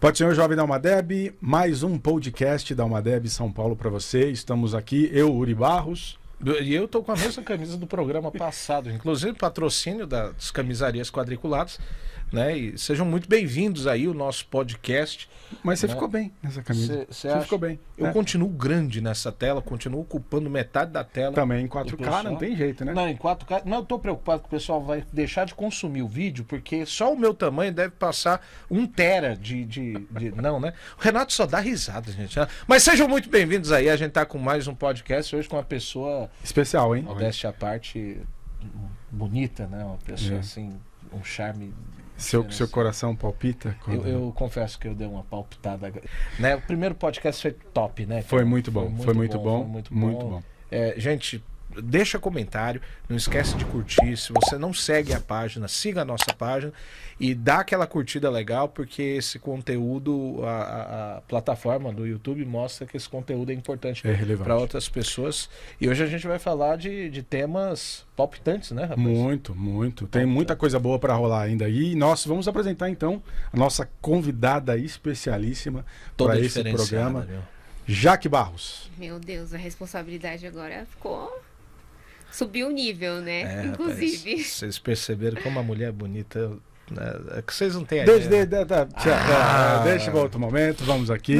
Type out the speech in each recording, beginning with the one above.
Pode Senhor Jovem da Almadeb, mais um podcast da Almadeb São Paulo para você. Estamos aqui, eu, Uri Barros. E eu tô com a mesma camisa do programa passado, inclusive patrocínio das camisarias quadriculadas, né? E sejam muito bem-vindos aí ao nosso podcast. Mas você ficou bem nessa camisa. Você ficou bem. Eu continuo grande nessa tela, continuo ocupando metade da tela. Também em 4K não tem jeito, né? Não, em 4K. Não, eu tô preocupado que o pessoal vai deixar de consumir o vídeo, porque só o meu tamanho deve passar 1 tera de... Não, né? O Renato só dá risada, gente. Mas sejam muito bem-vindos aí. A gente tá com mais um podcast hoje com uma pessoa... especial, hein? Modéstia à parte, bonita, né? Uma pessoa assim, um charme... Seu coração palpita? Eu confesso que eu dei uma palpitada. Né? O primeiro podcast foi top, né? Foi muito bom. Foi muito bom. Gente, deixa comentário, não esquece de curtir. Se você não segue a página, siga a nossa página e dá aquela curtida legal, porque esse conteúdo, a plataforma do YouTube mostra que esse conteúdo é importante para outras pessoas. E hoje a gente vai falar de temas palpitantes, né, rapaz? Muito. Tem muita coisa boa para rolar ainda. E nós vamos apresentar então a nossa convidada especialíssima para esse programa, viu? Jaque Barros. Meu Deus, a responsabilidade agora subiu o nível, né? Inclusive. Rapaz, vocês perceberam como a mulher é bonita, né? É que vocês não têm a ideia. Deixa para outro momento, vamos aqui.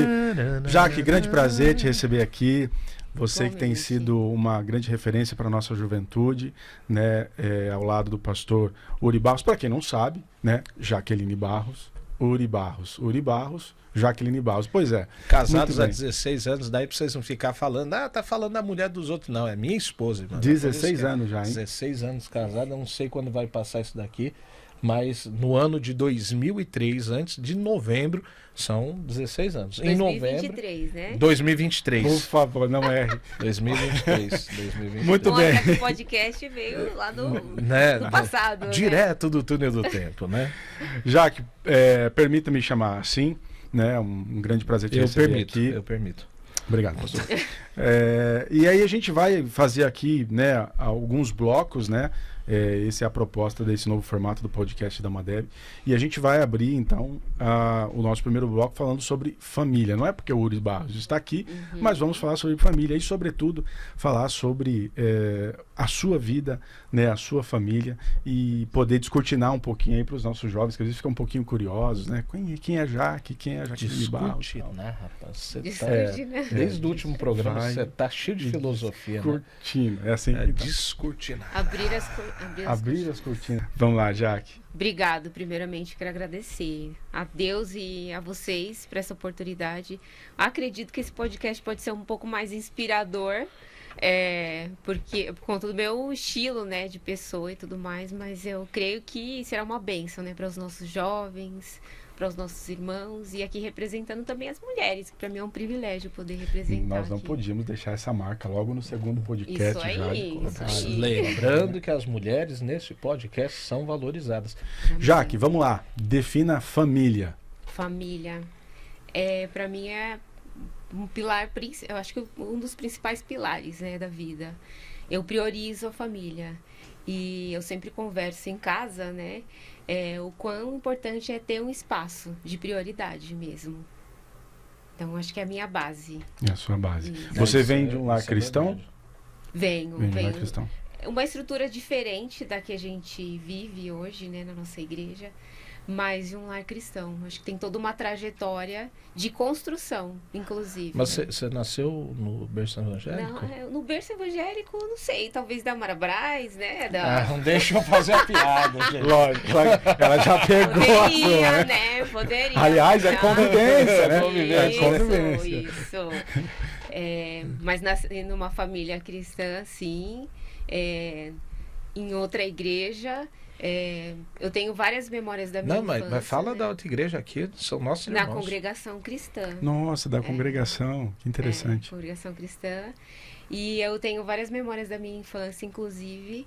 Jaque, grande prazer te receber aqui. Você que tem sido uma grande referência para a nossa juventude, né? Ao lado do pastor Uri Barros. Para quem não sabe, né? Jaqueline Barros, Uri Barros, Jaqueline Barros. Pois é. Casados há 16 anos, daí pra vocês não ficar falando, tá falando da mulher dos outros. Não, é minha esposa, irmão. 16 anos já, hein? 16 anos casada, não sei quando vai passar isso daqui, mas no ano de 2003, antes de novembro, são 16 anos. 2023, em novembro, né? 2023. Por favor, não erre. 2023. Muito bem. O podcast veio lá do passado. Direto do túnel do tempo, né? Jaque, permita-me chamar assim, né? Um grande prazer te receber aqui. Eu permito. Obrigado, pastor. E aí a gente vai fazer aqui, né, alguns blocos, né? Essa é a proposta desse novo formato do podcast da Almadeb. E a gente vai abrir, então, o nosso primeiro bloco falando sobre família. Não é porque o Uri Barros está aqui, mas vamos falar sobre família e, sobretudo, falar sobre a sua vida, né, a sua família e poder descortinar um pouquinho aí para os nossos jovens, que às vezes ficam um pouquinho curiosos, né? Quem é Jaque? Quem é Jaqueline Barros? Descortinar, rapaz. Você Desde o último programa, você tá cheio de filosofia, descortina, né? É assim. Descortinar. Abrir as cortinas. Vamos lá, Jaque. Obrigado, primeiramente quero agradecer a Deus e a vocês por essa oportunidade. Acredito que esse podcast pode ser um pouco mais inspirador, porque por conta do meu estilo, né, de pessoa e tudo mais, mas eu creio que será uma bênção, né, para os nossos jovens, para os nossos irmãos, e aqui representando também as mulheres, que para mim é um privilégio poder representar. Nós não podíamos deixar essa marca logo no segundo podcast. Isso aí. Lembrando que as mulheres nesse podcast são valorizadas. Jaque, vamos lá. Defina família. Família. Para mim é um pilar, eu acho que um dos principais pilares, né, da vida. Eu priorizo a família. E eu sempre converso em casa, né? O quão importante é ter um espaço de prioridade mesmo. Então, acho que é a minha base. É a sua base. Isso. Você vem de um lar cristão? Venho. De um lar cristão. Uma estrutura diferente da que a gente vive hoje, né, na nossa igreja, mas de um lar cristão. Acho que tem toda uma trajetória de construção, inclusive. Mas você nasceu no berço evangélico? Não, no berço evangélico, não sei, talvez da Mara Braz, né? Não deixa eu fazer a piada, gente. Lógico, ela já pegou. Poderia, né? Poderia. Aliás, é convivência, né? Isso. Mas nasci numa família cristã, sim. Em outra igreja. Eu tenho várias memórias da minha infância. Mas fala, né, da outra igreja aqui, são nossos irmãos. Na congregação cristã. Nossa, da congregação, que interessante. Congregação cristã. E eu tenho várias memórias da minha infância, inclusive,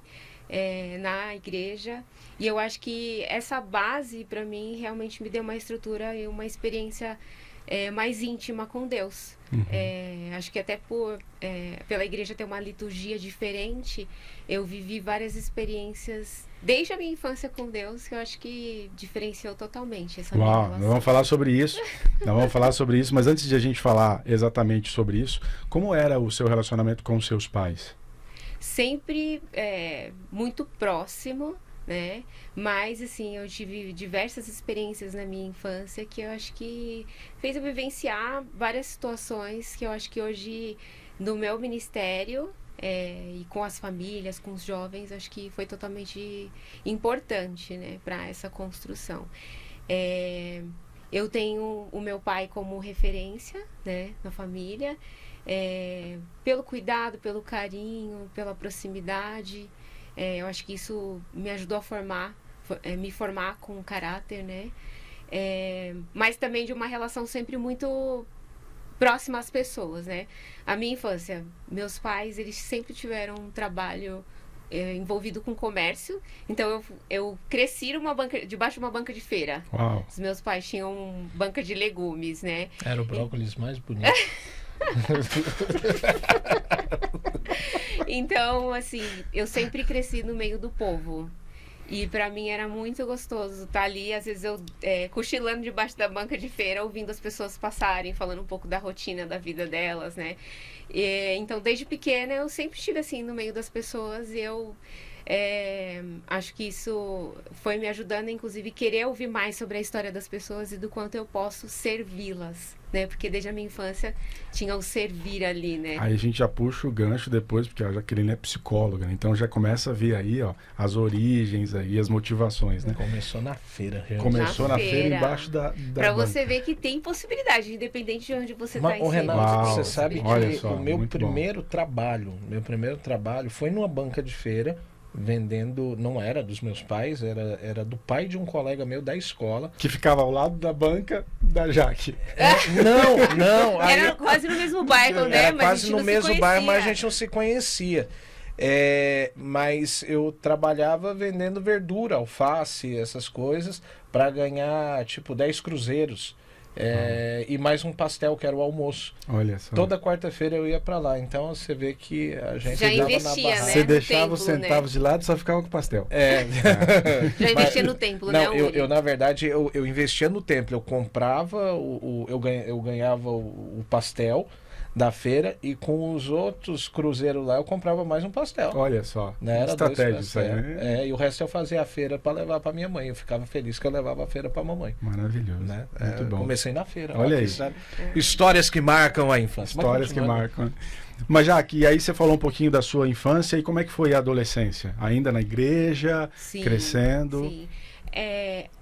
na igreja. E eu acho que essa base, para mim, realmente me deu uma estrutura e uma experiência mais íntima com Deus. Acho que até pela igreja ter uma liturgia diferente, eu vivi várias experiências desde a minha infância com Deus, que eu acho que diferenciou totalmente essa minha relação. Nós vamos falar sobre isso. Nós vamos falar sobre isso, mas antes de a gente falar exatamente sobre isso, como era o seu relacionamento com os seus pais? Sempre muito próximo, né? Mas, assim, eu tive diversas experiências na minha infância que eu acho que fez eu vivenciar várias situações que eu acho que hoje, no meu ministério, e com as famílias, com os jovens, acho que foi totalmente importante, né, para essa construção. Eu tenho o meu pai como referência, né, na família, pelo cuidado, pelo carinho, pela proximidade. Eu acho que isso me ajudou a me formar com caráter, né? Mas também de uma relação sempre muito próxima às pessoas, né? A minha infância, meus pais, eles sempre tiveram um trabalho envolvido com comércio. Então, eu cresci debaixo de uma banca de feira. Uau. Os meus pais tinham banca de legumes, né? Era o brócolis mais bonito. Então, assim, eu sempre cresci no meio do povo. E pra mim era muito gostoso estar ali, às vezes eu cochilando debaixo da banca de feira, ouvindo as pessoas passarem, falando um pouco da rotina da vida delas, né? Então, desde pequena, eu sempre estive assim, no meio das pessoas, e eu acho que isso foi me ajudando, inclusive, querer ouvir mais sobre a história das pessoas e do quanto eu posso servi-las, né? Porque desde a minha infância tinha o servir ali, né? Aí a gente já puxa o gancho depois, porque a Jaqueline é psicóloga, né? Então já começa a ver aí, ó, as origens aí, as motivações, né? Começou na feira, gente. Começou na feira embaixo da Pra banca. você ver que tem possibilidade, independente de onde você tá Ô, Renato, Uau, você sabe olha que só, o meu muito primeiro trabalho foi numa banca de feira, vendendo, não era dos meus pais, era do pai de um colega meu da escola. Que ficava ao lado da banca da Jaque. Não. Era quase no mesmo bairro, né? Era Mas a quase gente no não se mesmo bairro, mas a conhecia. gente não se conhecia. Mas eu trabalhava vendendo verdura, alface, essas coisas, para ganhar tipo 10 cruzeiros. E mais um pastel, que era o almoço. Olha só. Toda quarta-feira eu ia para lá. Então você vê que a gente Já dava investia, na barraca. né? Você no deixava templo, os centavos de lado e só ficava com o pastel. Já investia no templo, né? Não, eu na verdade, eu investia no templo. Eu comprava, eu ganhava o pastel da feira, e com os outros cruzeiros lá eu comprava mais um pastel. Olha só. Né? Era Estratégia dois isso aí, pastel. né? E o resto eu fazia a feira para levar para minha mãe. Eu ficava feliz que eu levava a feira para mamãe. Maravilhoso. Né? Muito bom. Comecei na feira. Olha ó, que aí. histórias que marcam a infância. Mas Histórias que continuando. marcam. Mas, Jaque, e aí você falou um pouquinho da sua infância, e como é que foi a adolescência? Ainda na igreja, Sim, crescendo? Sim.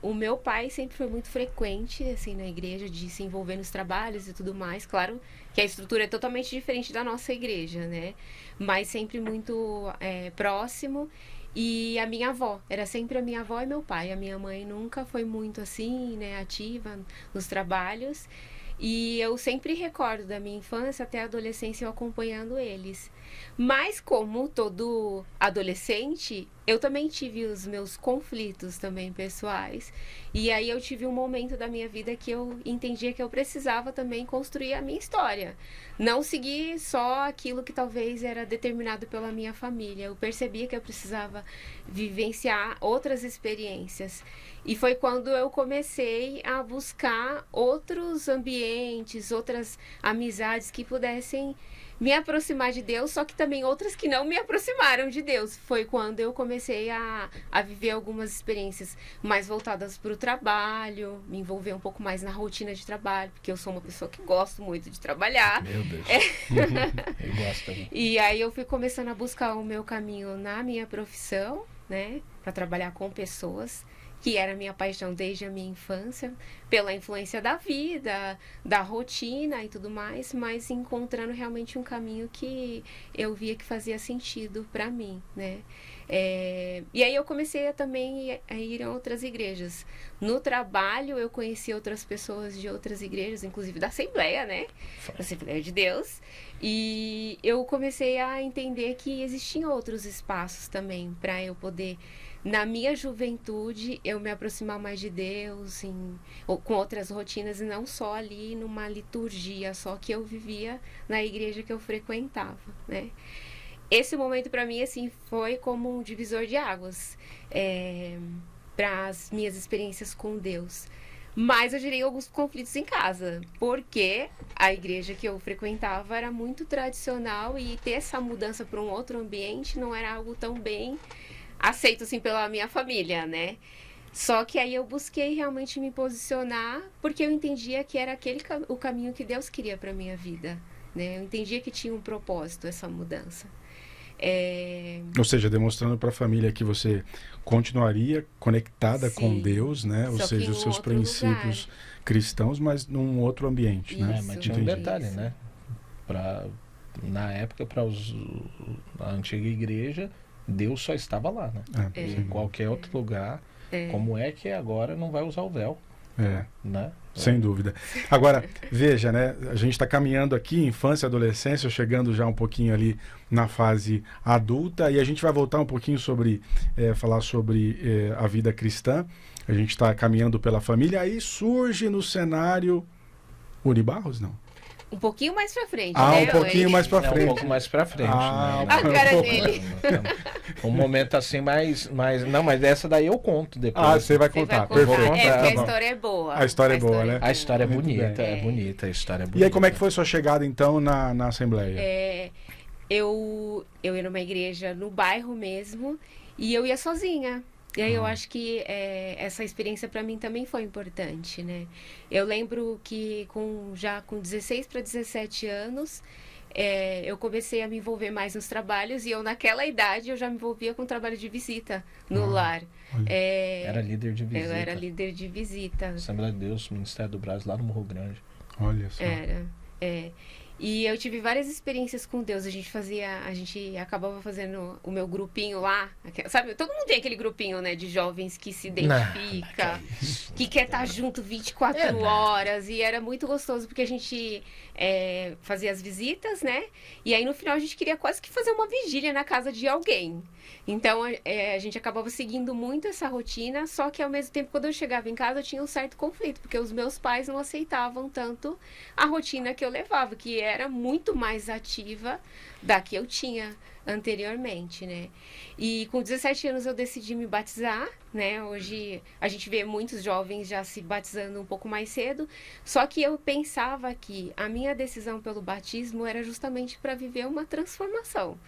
O meu pai sempre foi muito frequente, assim, na igreja, de se envolver nos trabalhos e tudo mais. Claro que a estrutura é totalmente diferente da nossa igreja, né? Mas sempre muito próximo. E a minha avó, era sempre a minha avó e meu pai. A minha mãe nunca foi muito, assim, né, ativa nos trabalhos. E eu sempre recordo da minha infância até a adolescência eu acompanhando eles. Mas como todo adolescente, eu também tive os meus conflitos também pessoais. E aí eu tive um momento da minha vida que eu entendia que eu precisava também construir a minha história. Não seguir só aquilo que talvez era determinado pela minha família. Eu percebia que eu precisava vivenciar outras experiências. E foi quando eu comecei a buscar outros ambientes, outras amizades que pudessem me aproximar de Deus, só que também outras que não me aproximaram de Deus. Foi quando eu comecei a viver algumas experiências mais voltadas para o trabalho, me envolver um pouco mais na rotina de trabalho, porque eu sou uma pessoa que gosto muito de trabalhar. Meu Deus. Eu gosto também. E aí eu fui começando a buscar o meu caminho na minha profissão, né, para trabalhar com pessoas, que era a minha paixão desde a minha infância, pela influência da vida, da rotina e tudo mais, mas encontrando realmente um caminho que eu via que fazia sentido para mim, né? E aí eu comecei também a ir a outras igrejas. No trabalho eu conheci outras pessoas de outras igrejas, inclusive da Assembleia, né? Da Assembleia de Deus. E eu comecei a entender que existiam outros espaços também para eu poder na minha juventude, eu me aproximar mais de Deus, ou com outras rotinas, e não só ali numa liturgia, só que eu vivia na igreja que eu frequentava, né? Esse momento, para mim, assim, foi como um divisor de águas para as minhas experiências com Deus. Mas eu gerei alguns conflitos em casa, porque a igreja que eu frequentava era muito tradicional e ter essa mudança para um outro ambiente não era algo tão bem aceito assim pela minha família, né? Só que aí eu busquei realmente me posicionar porque eu entendia que era o caminho que Deus queria para minha vida, né? Eu entendia que tinha um propósito essa mudança. Ou seja, demonstrando para a família que você continuaria conectada Sim, com Deus, né? Ou só que seja, em os seus outro princípios cristãos, mas num outro ambiente, né? Isso. Mas tinha um Entendi. detalhe, né? Na época, para a antiga igreja, Deus só estava lá, né? Em qualquer outro lugar, como é que agora não vai usar o véu? Né? Sem dúvida. Agora, veja, né? A gente está caminhando aqui, infância, adolescência, chegando já um pouquinho ali na fase adulta, e a gente vai voltar um pouquinho sobre, falar sobre a vida cristã. A gente está caminhando pela família, aí surge no cenário Uri Barros, não? Um pouquinho mais pra frente, Ah, né? um pouquinho mais pra Um frente. pouco mais pra frente. Ah, né? A cara dele. Um momento assim mais. Não, mas dessa daí eu conto depois. Ah, você vai Você contar. vai contar. Perfeito. Porque Tá a bom. história é boa. A história é boa, né? A história é Muito bonita, bem. é bonita, a história é bonita. E aí, como é que foi sua chegada, então, na Assembleia? Eu ia numa igreja no bairro mesmo e eu ia sozinha. E aí eu acho que essa experiência para mim também foi importante, né? Eu lembro que já com 16 para 17 anos, eu comecei a me envolver mais nos trabalhos e naquela idade, eu já me envolvia com trabalho de visita no lar. Era líder de visita. Eu era líder de visita. Assembleia de Deus, Ministério do Brasil, lá no Morro Grande. Olha só. E eu tive várias experiências com Deus. A gente acabava fazendo o meu grupinho lá. Sabe, todo mundo tem aquele grupinho, né, de jovens que se identifica, que quer estar junto 24 horas. E era muito gostoso, porque a gente fazia as visitas, né? E aí no final a gente queria quase que fazer uma vigília na casa de alguém. Então a gente acabava seguindo muito essa rotina, só que ao mesmo tempo, quando eu chegava em casa, eu tinha um certo conflito, porque os meus pais não aceitavam tanto a rotina que eu levava, que era muito mais ativa da que eu tinha anteriormente, né? E com 17 anos eu decidi me batizar, né? Hoje a gente vê muitos jovens já se batizando um pouco mais cedo, só que eu pensava que a minha decisão pelo batismo era justamente para viver uma transformação.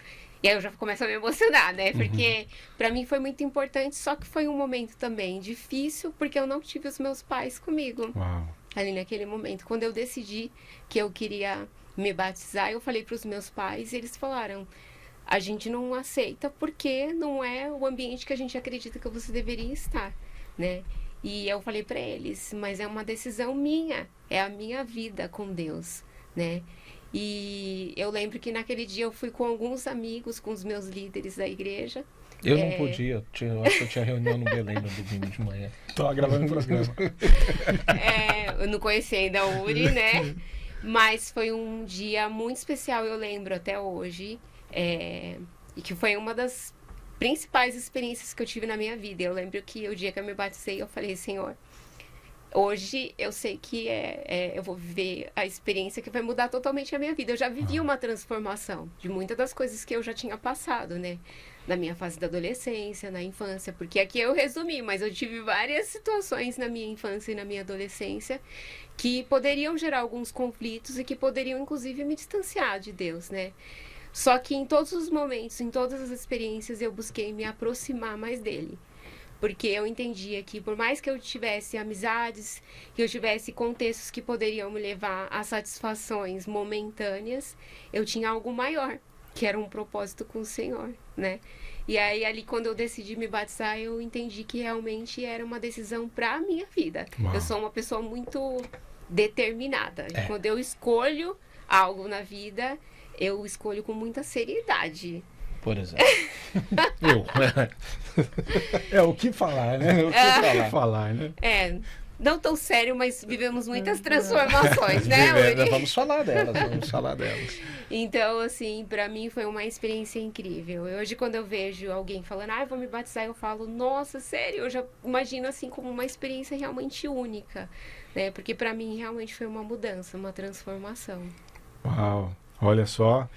E aí eu já começo a me emocionar, né? Porque para mim foi muito importante, só que foi um momento também difícil, porque eu não tive os meus pais comigo. Uau. Ali naquele momento. Quando eu decidi que eu queria me batizar, eu falei para os meus pais e eles falaram: a gente não aceita porque não é o ambiente que a gente acredita que você deveria estar, né? E eu falei para eles: mas é uma decisão minha, é a minha vida com Deus, né? E eu lembro que naquele dia eu fui com alguns amigos, com os meus líderes da igreja. Eu não podia, eu acho que eu tinha reunião no Belém no domingo de manhã. Tô gravando o programa. Eu não conhecia ainda o Uri, né? Mas foi um dia muito especial, eu lembro até hoje. E que foi uma das principais experiências que eu tive na minha vida. Eu lembro que o dia que eu me batizei, eu falei: Senhor, hoje eu sei que eu vou viver a experiência que vai mudar totalmente a minha vida. Eu já vivi uma transformação de muitas das coisas que eu já tinha passado, né? Na minha fase da adolescência, na infância. Porque aqui eu resumi, mas eu tive várias situações na minha infância e na minha adolescência que poderiam gerar alguns conflitos e que poderiam, inclusive, me distanciar de Deus, né? Só que em todos os momentos, em todas as experiências, eu busquei me aproximar mais dele. Porque eu entendia que por mais que eu tivesse amizades, que eu tivesse contextos que poderiam me levar a satisfações momentâneas, eu tinha algo maior, que era um propósito com o Senhor, né? E aí ali quando eu decidi me batizar, eu entendi que realmente era uma decisão para a minha vida. Uau. Eu sou uma pessoa muito determinada. Quando eu escolho algo na vida, eu escolho com muita seriedade. Por exemplo. O que falar, né? O que falar, né? não tão sério, mas vivemos muitas transformações, né, Uri? Vamos falar delas. Então, assim, pra mim foi uma experiência incrível. Hoje, quando eu vejo alguém falando, eu vou me batizar, eu falo, nossa, sério, eu já imagino, assim, como uma experiência realmente única, né? Porque pra mim, realmente foi uma mudança, uma transformação. Uau, olha só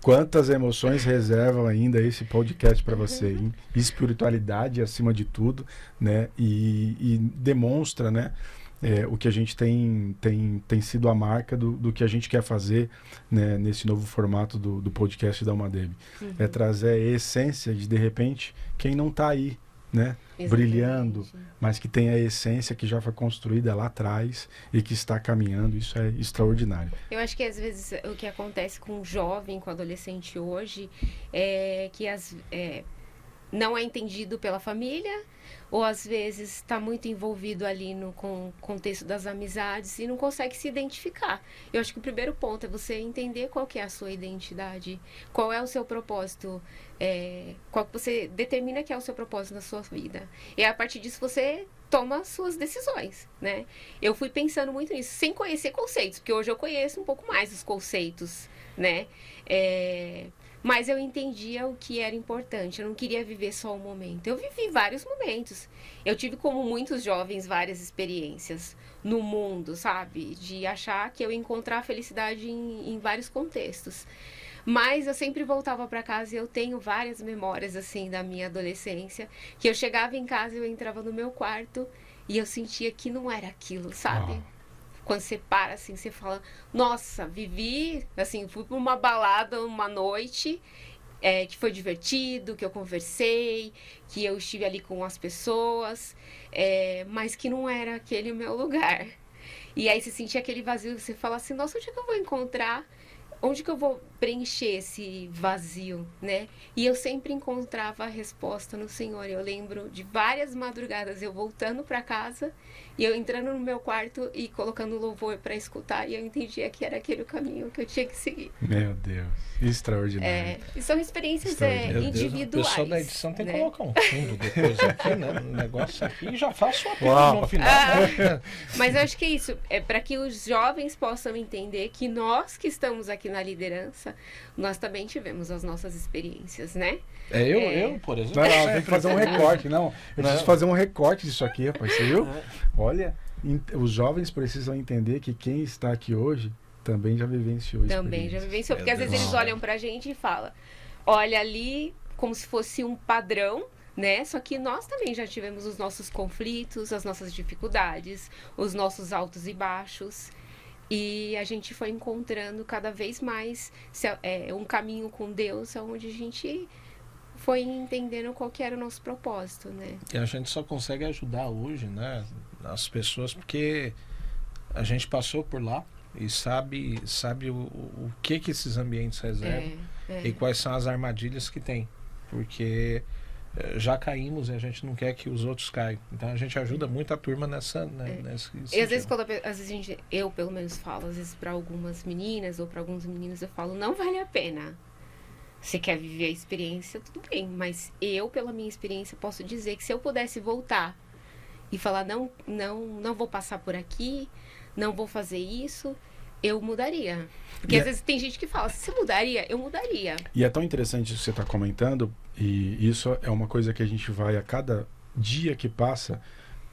quantas emoções reservam ainda esse podcast para você, hein? Espiritualidade acima de tudo, né? E demonstra, né? O que a gente tem sido a marca do que a gente quer fazer, né, nesse novo formato do podcast da Almadeb. É trazer a essência de repente, quem não está aí, né, brilhando, mas que tem a essência que já foi construída lá atrás e que está caminhando. Isso é extraordinário. Eu acho que às vezes o que acontece com o jovem, com o adolescente hoje, é que não é entendido pela família, ou às vezes está muito envolvido ali com o contexto das amizades e não consegue se identificar. Eu acho que o primeiro ponto é você entender qual que é a sua identidade, qual é o seu propósito, qual que você determina que é o seu propósito na sua vida. E a partir disso você toma suas decisões, né? Eu fui pensando muito nisso, sem conhecer conceitos, porque hoje eu conheço um pouco mais os conceitos, né? Mas eu entendia o que era importante. Eu não queria viver só um momento. Eu vivi vários momentos. Eu tive, como muitos jovens, várias experiências no mundo, sabe? De achar que eu ia encontrar felicidade em vários contextos. Mas eu sempre voltava para casa e eu tenho várias memórias, assim, da minha adolescência. Que eu chegava em casa e eu entrava no meu quarto e eu sentia que não era aquilo, sabe? Uau. Quando você para, assim, você fala, nossa, vivi, assim, fui para uma balada uma noite, que foi divertido, que eu conversei, que eu estive ali com as pessoas, mas que não era aquele o meu lugar. E aí você sentia aquele vazio, você fala assim, nossa, onde é que eu vou encontrar? Onde que eu vou preencher esse vazio, né? E eu sempre encontrava a resposta no Senhor. Eu lembro de várias madrugadas eu voltando para casa e eu entrando no meu quarto e colocando louvor para escutar, e eu entendia que era aquele o caminho que eu tinha que seguir. Meu Deus, extraordinário. E são experiências individuais. O pessoal da edição tem que né? colocar um fundo depois aqui, né? Um negócio aqui e já faço o apelo Uau. no final. Né? Mas eu acho que é isso, é para que os jovens possam entender que nós que estamos aqui na liderança, nós também tivemos as nossas experiências, né? Eu, por exemplo. Não, tem que fazer um recorte, não. Eu preciso fazer um recorte disso aqui, rapaz. Você viu? Olha, os jovens precisam entender que quem está aqui hoje também já vivenciou isso. Também já vivenciou, porque às vezes eles olham pra gente e falam, olha ali como se fosse um padrão, né? Só que nós também já tivemos os nossos conflitos, as nossas dificuldades, os nossos altos e baixos. E a gente foi encontrando cada vez mais um caminho com Deus, onde a gente foi entendendo qual que era o nosso propósito, né? E a gente só consegue ajudar hoje, né, as pessoas, porque a gente passou por lá e sabe o que esses ambientes reservam e quais são as armadilhas que tem. Porque já caímos e a gente não quer que os outros caiam. Então a gente ajuda muito a turma nesse E às vezes, eu pelo menos falo, às vezes para algumas meninas ou para alguns meninos, eu falo, não vale a pena. Você quer viver a experiência, tudo bem, mas eu, pela minha experiência, posso dizer que se eu pudesse voltar e falar, não vou passar por aqui, não vou fazer isso, eu mudaria. Porque às vezes tem gente que fala, se você mudaria, eu mudaria. E é tão interessante isso que você está comentando, e isso é uma coisa que a gente vai, a cada dia que passa,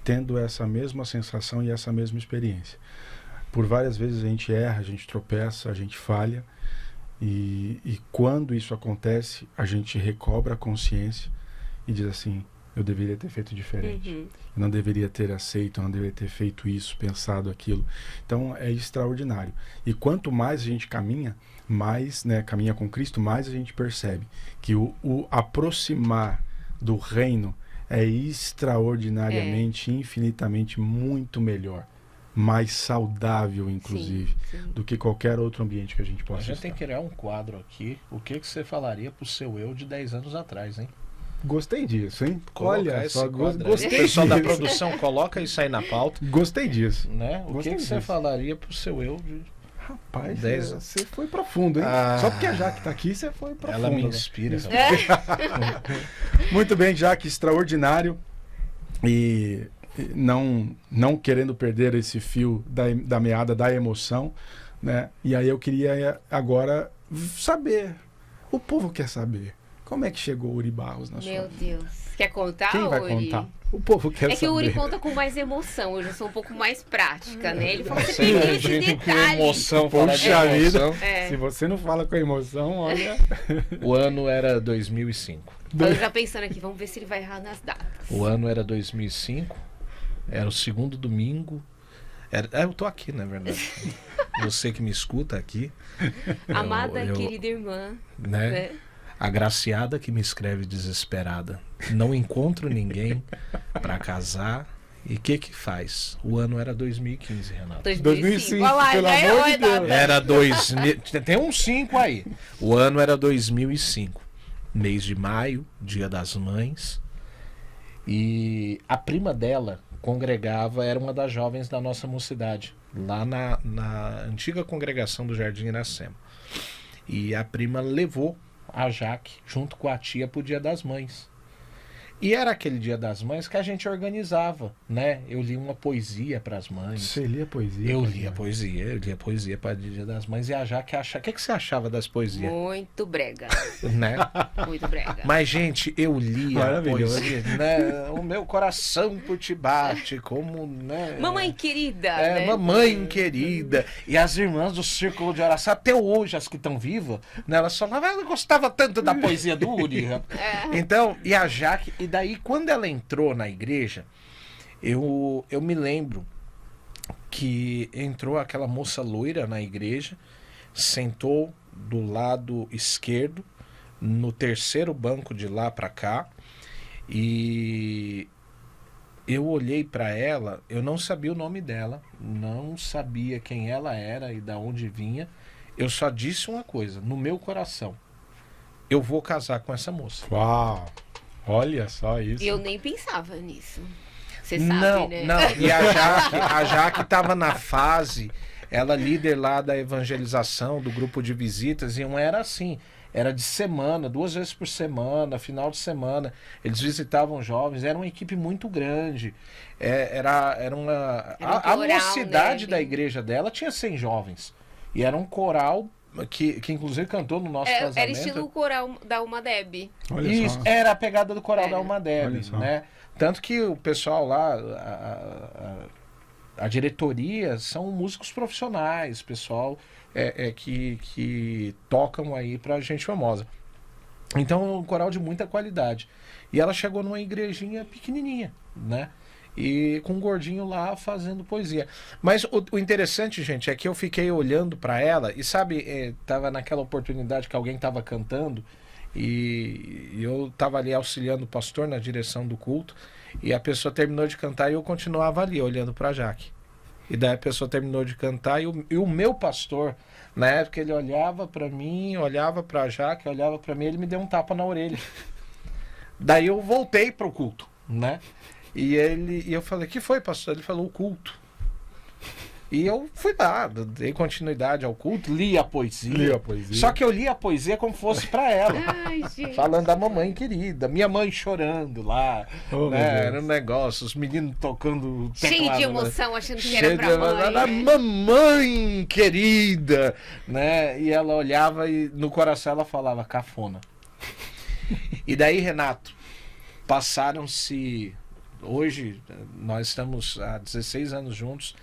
tendo essa mesma sensação e essa mesma experiência. Por várias vezes a gente erra, a gente tropeça, a gente falha, e quando isso acontece, a gente recobra a consciência e diz assim, eu deveria ter feito diferente. Eu não deveria ter aceito, eu não deveria ter feito isso, pensado aquilo. Então é extraordinário. E quanto mais a gente caminha, mais, né, caminha com Cristo, mais a gente percebe que o aproximar do reino é extraordinariamente, infinitamente muito melhor. Mais saudável, inclusive, sim. do que qualquer outro ambiente que a gente possa estar. A gente tem que criar um quadro aqui. O que você falaria pro seu eu de 10 anos atrás, hein? Gostei disso, hein? Coloca Olha só, O gostei pessoal da disso. produção, coloca isso aí na pauta. Gostei disso. Né? O que você disso. falaria pro seu eu de... Rapaz, 10 você foi profundo, hein? Só porque a Jaque tá aqui, você foi profundo. Ela me né? inspira. Muito bem, Jaque, extraordinário. E não querendo perder esse fio da meada da emoção, né? E aí eu queria agora saber, o povo quer saber, como é que chegou o Uri Barros na sua vida? Meu Deus. Quer contar, Quem vai Uri? contar? O povo quer saber. É que o Uri conta com mais emoção, eu já sou um pouco mais prática, né? Ele fala, você Você tem esse imagina com detalhe. emoção, Poxa falar de vida. emoção. É. Se você não fala com emoção, olha... O ano era 2005. Eu já pensando aqui, vamos ver se ele vai errar nas datas. O ano era 2005. Era o segundo domingo. Eu tô aqui, na verdade. Você que me escuta aqui. Amada, eu- querida irmã, Né? né? Agraciada que me escreve desesperada. Não encontro ninguém pra casar. E o que faz? O ano era 2015, Renato. 2005, Olha lá, pelo já amor errou de a data. Deus. Era 2000. Tem um 5 aí. O ano era 2005. Mês de maio, Dia das Mães. E a prima dela congregava, era uma das jovens da nossa mocidade, lá na antiga congregação do Jardim Iracema. E a prima levou a Jaque junto com a tia pro Dia das Mães. E era aquele Dia das Mães que a gente organizava, né? Eu li uma poesia para as mães. Você lia poesia? Eu lia poesia para o Dia das Mães. E a Jaque achava. O que você achava das poesias? Muito brega. Né? Muito brega. Mas, gente, eu lia a Maravilhoso. poesia, né? O meu coração por te bate, como, né? Mamãe querida, né? Mamãe querida. E as irmãs do Círculo de Oração, até hoje, as que estão vivas, né, elas falavam, eu gostava tanto da poesia do Uri. Então, e a Jaque, e daí, quando ela entrou na igreja, eu me lembro que entrou aquela moça loira na igreja, sentou do lado esquerdo, no terceiro banco de lá para cá, e eu olhei para ela, eu não sabia o nome dela, não sabia quem ela era e da onde vinha, eu só disse uma coisa, no meu coração, eu vou casar com essa moça. Uau! Olha só isso. E eu nem pensava nisso. Você sabe, Não, né? não, e a Jaque estava na fase, ela líder lá da evangelização, do grupo de visitas, e não era assim, era de semana, 2 vezes por semana, final de semana, eles visitavam jovens, era uma equipe muito grande, era uma... Era um A coral, mocidade né? da igreja dela tinha 100 jovens, e era um coral que inclusive cantou no nosso casamento. Era estilo coral da Umadeb. Olha Isso, só. era a pegada do coral Era. da Umadeb, Olha só. né? Tanto que o pessoal lá, a diretoria, são músicos profissionais, pessoal que tocam aí pra gente famosa. Então é um coral de muita qualidade. E ela chegou numa igrejinha pequenininha, né? E com um gordinho lá fazendo poesia. Mas o interessante, gente, é que eu fiquei olhando pra ela e sabe, tava naquela oportunidade que alguém tava cantando e eu tava ali auxiliando o pastor na direção do culto e a pessoa terminou de cantar e eu continuava ali olhando pra Jaque. E daí a pessoa terminou de cantar e o meu pastor, na época, ele olhava pra mim, olhava pra Jaque, olhava pra mim, ele me deu um tapa na orelha. Daí eu voltei pro culto, né? E eu falei, que foi, pastor? Ele falou, o culto. E eu fui lá, dei continuidade ao culto, li a poesia. Li a poesia. Só que eu li a poesia como fosse pra ela. Ai, gente. Falando da mamãe querida, minha mãe chorando lá, Oh, meu né? Deus. Era um negócio, os meninos tocando Cheio teclado, de né? emoção, achando que Cheio era pra de- mãe. Era né? mamãe querida, né? E ela olhava e no coração ela falava cafona. E daí, Renato, passaram-se... Hoje, nós estamos há 16 anos juntos.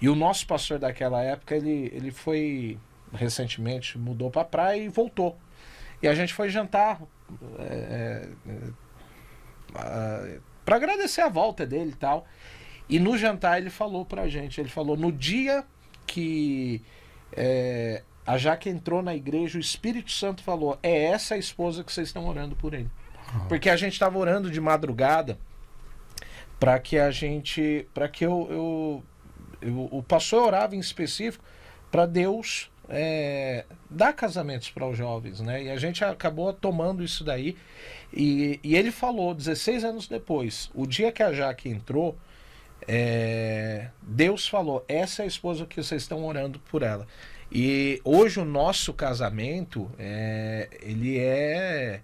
E o nosso pastor daquela época, ele foi... Recentemente mudou pra praia e voltou. E a gente foi jantar... para agradecer a volta dele e tal. E no jantar ele falou pra gente, ele falou, no dia que a Jaque entrou na igreja, o Espírito Santo falou, é essa a esposa que vocês estão orando por ele. Porque a gente estava orando de madrugada para que a gente, para que o pastor orava em específico para Deus dar casamentos para os jovens, né? E a gente acabou tomando isso daí e ele falou 16 anos depois, o dia que a Jaque entrou, Deus falou, essa é a esposa que vocês estão orando por ela. E hoje o nosso casamento ele é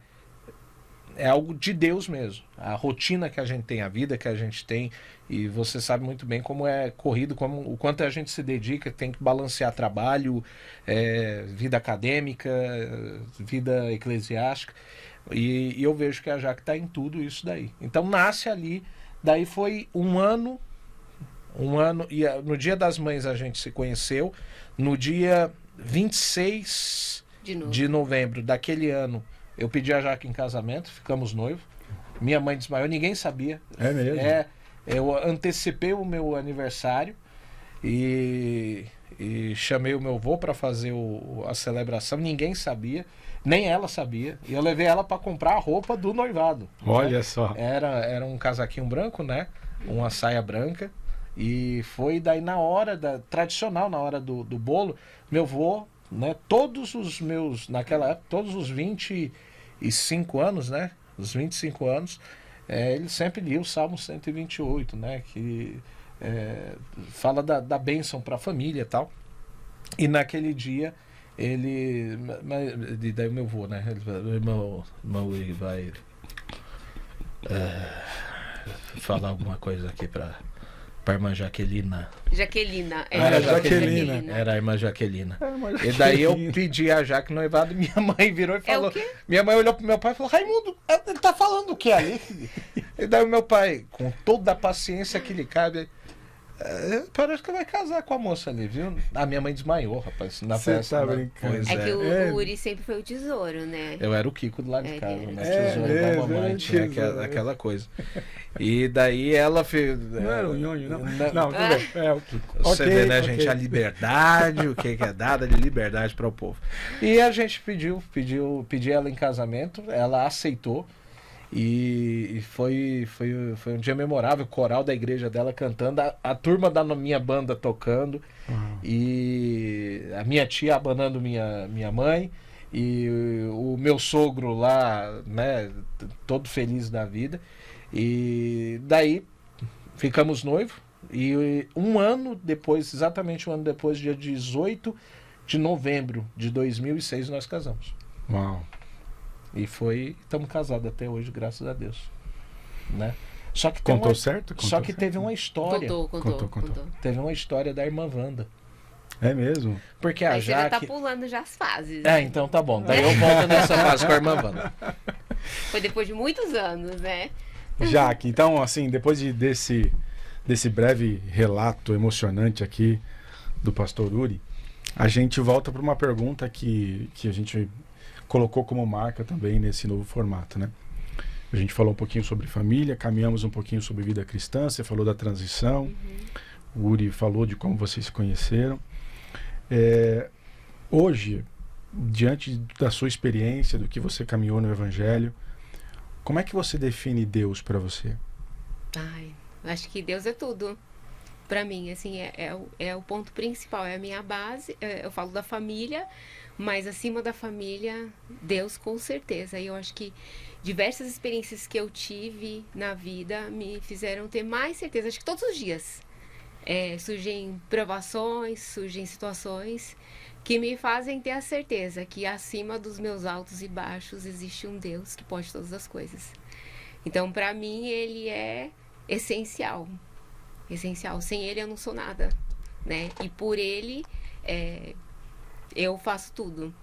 é algo de Deus mesmo. A rotina que a gente tem, a vida que a gente tem, e você sabe muito bem como é corrido, o quanto a gente se dedica, tem que balancear trabalho, vida acadêmica, vida eclesiástica, e eu vejo que a Jaque está em tudo isso daí. Então nasce ali, daí foi um ano, e no Dia das Mães a gente se conheceu, no dia 26 de novembro daquele ano, eu pedi a Jaque em casamento, ficamos noivos. Minha mãe desmaiou, ninguém sabia. É mesmo? Eu antecipei o meu aniversário e chamei o meu avô para fazer a celebração. Ninguém sabia, nem ela sabia. E eu levei ela para comprar a roupa do noivado. Olha só. Era um casaquinho branco, né? Uma saia branca. E foi daí tradicional, na hora do bolo, meu avô, né? Naquela época, todos os 25 anos, né? Os 25 anos, ele sempre lia o Salmo 128, né? Que fala da bênção para a família e tal. E naquele dia, daí o meu avô, né? Meu irmão vai falar alguma coisa aqui para a irmã Jaquelina. Jaquelina. Era Jaquelina. Era a irmã Jaquelina. E daí eu pedi a Jaque noivado, minha mãe virou e falou... o quê? Minha mãe olhou pro meu pai e falou, Raimundo, ele tá falando o que ali? E daí o meu pai, com toda a paciência que lhe cabe, parece que vai casar com a moça ali, viu? A minha mãe desmaiou, rapaz, na Você festa. tá né? brincando. Pois É que o Uri sempre foi o tesouro, né? Eu era o Kiko do lado de casa, né? Tesouro mesmo, da mamãe, era tinha tesouro. aquela coisa. E daí ela fez... Não era o nhonho, não? Não. Não, tudo bem. O que? Você Ok, vê, né, ok. gente, a liberdade, o que é dada de liberdade para o povo. E a gente pedi ela em casamento, ela aceitou. E foi um dia memorável, o coral da igreja dela cantando, a turma da minha banda tocando, e a minha tia abanando minha mãe, e o meu sogro lá, né, todo feliz da vida. E daí ficamos noivos, e exatamente um ano depois, dia 18 de novembro de 2006, nós casamos. Uau. E estamos casados até hoje, graças a Deus, né? Só que Contou certo? Só que teve uma história. Contou. Teve uma história da irmã Wanda. É mesmo? Porque a Aí você já tá Jaque... pulando já as fases. Então tá bom. Daí eu volto nessa fase com a irmã Wanda. Foi depois de muitos anos, né? Jaque, então, assim, depois desse breve relato emocionante aqui do pastor Uri, a gente volta para uma pergunta que a gente colocou como marca também nesse novo formato, né? A gente falou um pouquinho sobre família, caminhamos um pouquinho sobre vida cristã, você falou da transição, o Uri falou de como vocês se conheceram. Hoje, diante da sua experiência, do que você caminhou no Evangelho, como é que você define Deus para você? Acho que Deus é tudo. Para mim, assim, é o ponto principal, é a minha base. Eu falo da família, mas acima da família, Deus com certeza. E eu acho que diversas experiências que eu tive na vida me fizeram ter mais certeza. Acho que todos os dias surgem provações, surgem situações que me fazem ter a certeza que acima dos meus altos e baixos existe um Deus que pode todas as coisas. Então, para mim, ele é essencial. Sem ele eu não sou nada, né? E por ele eu faço tudo.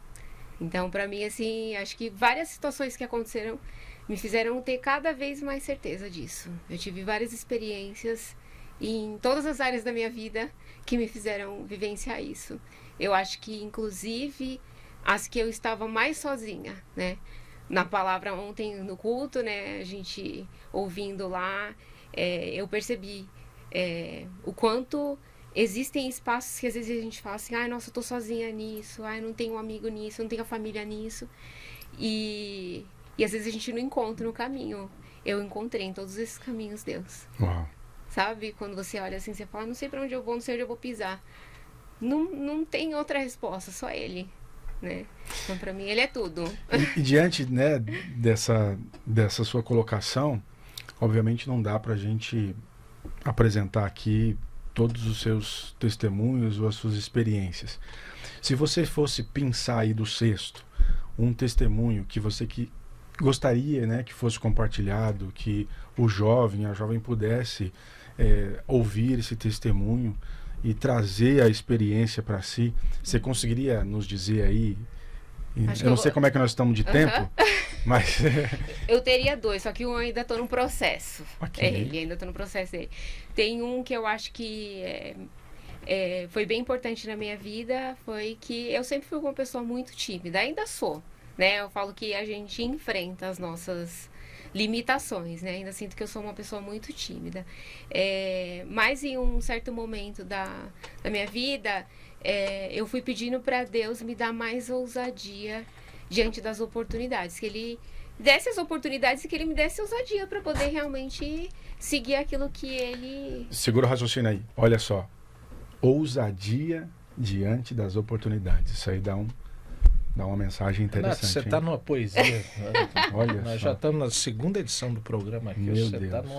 Então, para mim, assim, acho que várias situações que aconteceram me fizeram ter cada vez mais certeza disso. Eu tive várias experiências em todas as áreas da minha vida que me fizeram vivenciar isso. Eu acho que, inclusive, as que eu estava mais sozinha, né? Na palavra ontem no culto, né? A gente ouvindo lá, eu percebi o quanto existem espaços que às vezes a gente fala assim, nossa, eu tô sozinha nisso, não tenho um amigo nisso, não tenho a família nisso. E às vezes a gente não encontra no caminho. Eu encontrei em todos esses caminhos Deus. Uau. Sabe? Quando você olha assim, você fala, não sei pra onde eu vou, não sei onde eu vou pisar. Não tem outra resposta, só Ele, né? Então, pra mim, Ele é tudo. E diante, né, dessa sua colocação, obviamente não dá pra gente apresentar aqui todos os seus testemunhos ou as suas experiências. Se você fosse pensar aí do sexto, um testemunho que você gostaria, né, que fosse compartilhado, que o jovem, a jovem pudesse ouvir esse testemunho e trazer a experiência para si. Você conseguiria nos dizer aí? Eu não sei como é que nós estamos de tempo, mas... Eu teria 2, só que um eu ainda estou no processo. Ok. Ele ainda estou no processo dele. Tem um que eu acho que foi bem importante na minha vida, foi que eu sempre fui uma pessoa muito tímida, ainda sou, né? Eu falo que a gente enfrenta as nossas limitações, né? Ainda sinto que eu sou uma pessoa muito tímida. Mas em um certo momento da minha vida, eu fui pedindo para Deus me dar mais ousadia diante das oportunidades, que Ele desse as oportunidades e que Ele me desse ousadia para poder realmente seguir aquilo que Ele... Segura o raciocínio aí. Olha só. Ousadia diante das oportunidades. Isso aí dá uma mensagem interessante. Renato, você está numa poesia. Olha Nós só. já estamos na segunda edição do programa aqui. Meu Você está Deus. Tem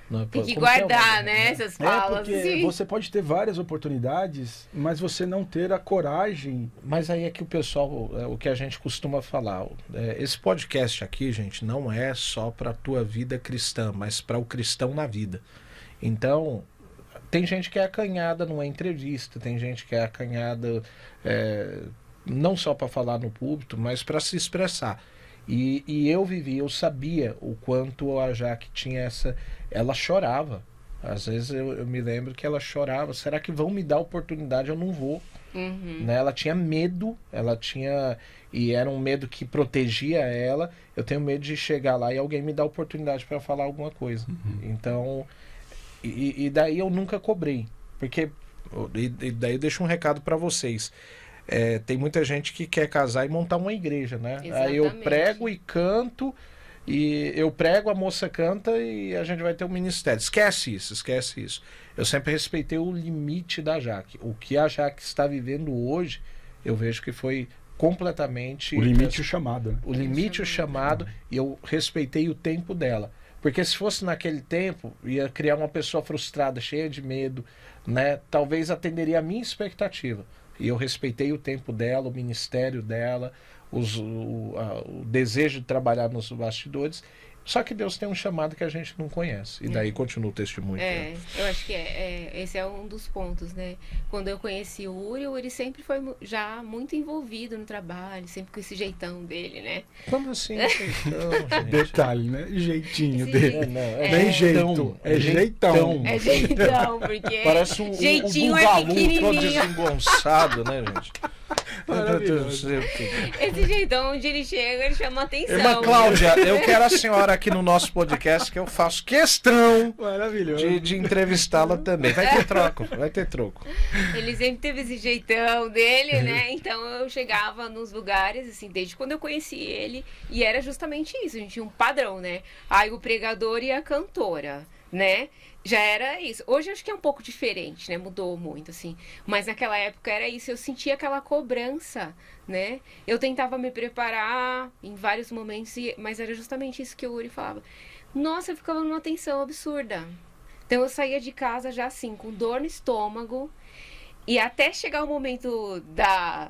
numa que como é guardar, né, essas falas. Porque assim. você pode ter várias oportunidades, mas você não ter a coragem. Mas aí é que o pessoal, o que a gente costuma falar, esse podcast aqui, gente, não é só para a tua vida cristã, mas para o cristão na vida. Então, tem gente que é acanhada numa entrevista, tem gente que é acanhada não só para falar no púlpito, mas para se expressar. E eu sabia o quanto a Jaque tinha ela chorava. Às vezes eu me lembro que ela chorava. Será que vão me dar oportunidade? Eu não vou. Uhum. Né? Ela tinha medo, e era um medo que protegia ela. Eu tenho medo de chegar lá e alguém me dar oportunidade para falar alguma coisa. Então, e daí eu nunca cobrei. Porque, e daí eu deixo um recado para vocês. Tem muita gente que quer casar e montar uma igreja, né? Aí eu Exatamente. prego e canto, e eu prego, a moça canta e a gente vai ter um ministério. Esquece isso. Eu sempre respeitei o limite da Jaque. O que a Jaque está vivendo hoje, eu vejo que foi completamente... O limite e o chamado, né? O limite e o chamado, e eu respeitei o tempo dela. Porque se fosse naquele tempo, ia criar uma pessoa frustrada, cheia de medo, né? Talvez atenderia a minha expectativa. E eu respeitei o tempo dela, o ministério dela, o desejo de trabalhar nos bastidores. Só que Deus tem um chamado que a gente não conhece. E daí continua o testemunho. Eu acho que esse é um dos pontos, né? Quando eu conheci o Uri sempre foi já muito envolvido no trabalho, sempre com esse jeitão dele, né? Como assim? Jeitão, gente? Detalhe, né? Jeitinho Sim. dele. Nem jeito, é jeitão. É jeitão, porque Parece um jeitinho bugalu todo pequenininho. desengonçado, né, gente? Maravilhoso. Esse jeitão, onde ele chega, ele chama atenção. Irmã Cláudia, eu quero a senhora aqui no nosso podcast, que eu faço questão Maravilhoso. de entrevistá-la também. Vai ter troco. Ele sempre teve esse jeitão dele, né? Então eu chegava nos lugares, assim, desde quando eu conheci ele, e era justamente isso, a gente tinha um padrão, né? Aí o pregador e a cantora, né? Já era isso. Hoje acho que é um pouco diferente, né? Mudou muito, assim. Mas naquela época era isso. Eu sentia aquela cobrança, né? Eu tentava me preparar em vários momentos, mas era justamente isso que o Uri falava. Nossa, eu ficava numa tensão absurda. Então eu saía de casa já assim, com dor no estômago. E até chegar o momento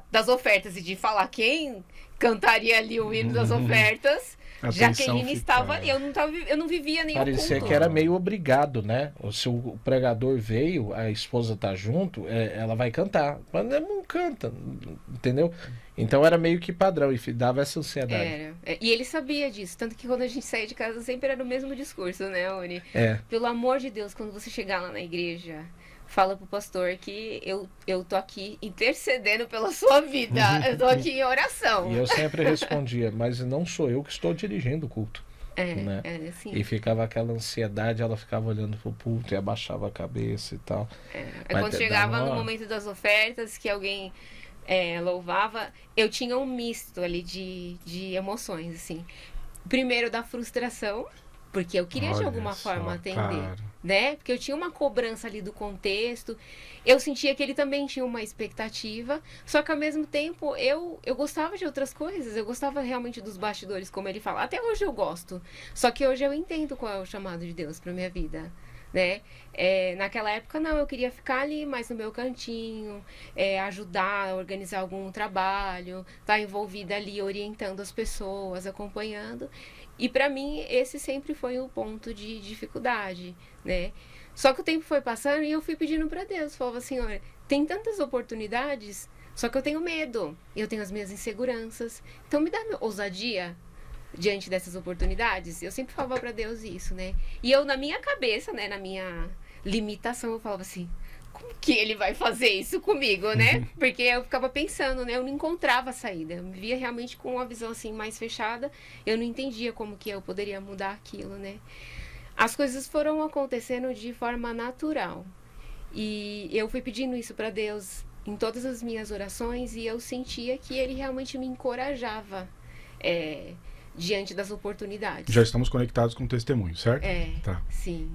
das ofertas e de falar quem cantaria ali o hino das ofertas... A Jaqueline tensão estava fica- ali, eu não vivia nem Parecia o culto. que era meio obrigado, né? Se o pregador veio, a esposa tá junto, ela vai cantar. Mas ela não canta, entendeu? Então era meio que padrão e dava essa ansiedade. Era. E ele sabia disso, tanto que quando a gente saía de casa sempre era o mesmo discurso, né, Uni? Pelo amor de Deus, quando você chegar lá na igreja, fala pro pastor que eu tô aqui intercedendo pela sua vida. Eu tô aqui em oração. E eu sempre respondia, mas não sou eu que estou dirigindo o culto. Né? Assim. E ficava aquela ansiedade, ela ficava olhando pro pulto e abaixava a cabeça e tal. Mas Quando chegava no momento das ofertas, que alguém louvava, eu tinha um misto ali de emoções, assim. Primeiro da frustração, porque eu queria de Olha alguma só, forma atender, cara. né? Porque eu tinha uma cobrança ali do contexto, eu sentia que ele também tinha uma expectativa, só que ao mesmo tempo eu gostava de outras coisas, eu gostava realmente dos bastidores, como ele fala. Até hoje eu gosto, só que hoje eu entendo qual é o chamado de Deus para minha vida, né? Naquela época, não, eu queria ficar ali mais no meu cantinho, ajudar a organizar algum trabalho, estar envolvida ali, orientando as pessoas, acompanhando. E para mim, esse sempre foi o ponto de dificuldade, né? Só que o tempo foi passando e eu fui pedindo para Deus, falava assim, olha, tem tantas oportunidades, só que eu tenho medo, eu tenho as minhas inseguranças, então me dá ousadia diante dessas oportunidades. Eu sempre falava para Deus isso, né? E eu, na minha cabeça, né, na minha limitação, eu falava assim, como que ele vai fazer isso comigo, né? Porque eu ficava pensando, né? Eu não encontrava saída. Eu me via realmente com uma visão assim mais fechada. Eu não entendia como que eu poderia mudar aquilo, né? As coisas foram acontecendo de forma natural. E eu fui pedindo isso para Deus em todas as minhas orações e eu sentia que ele realmente me encorajava diante das oportunidades. Já estamos conectados com o testemunho, certo? Tá. Sim.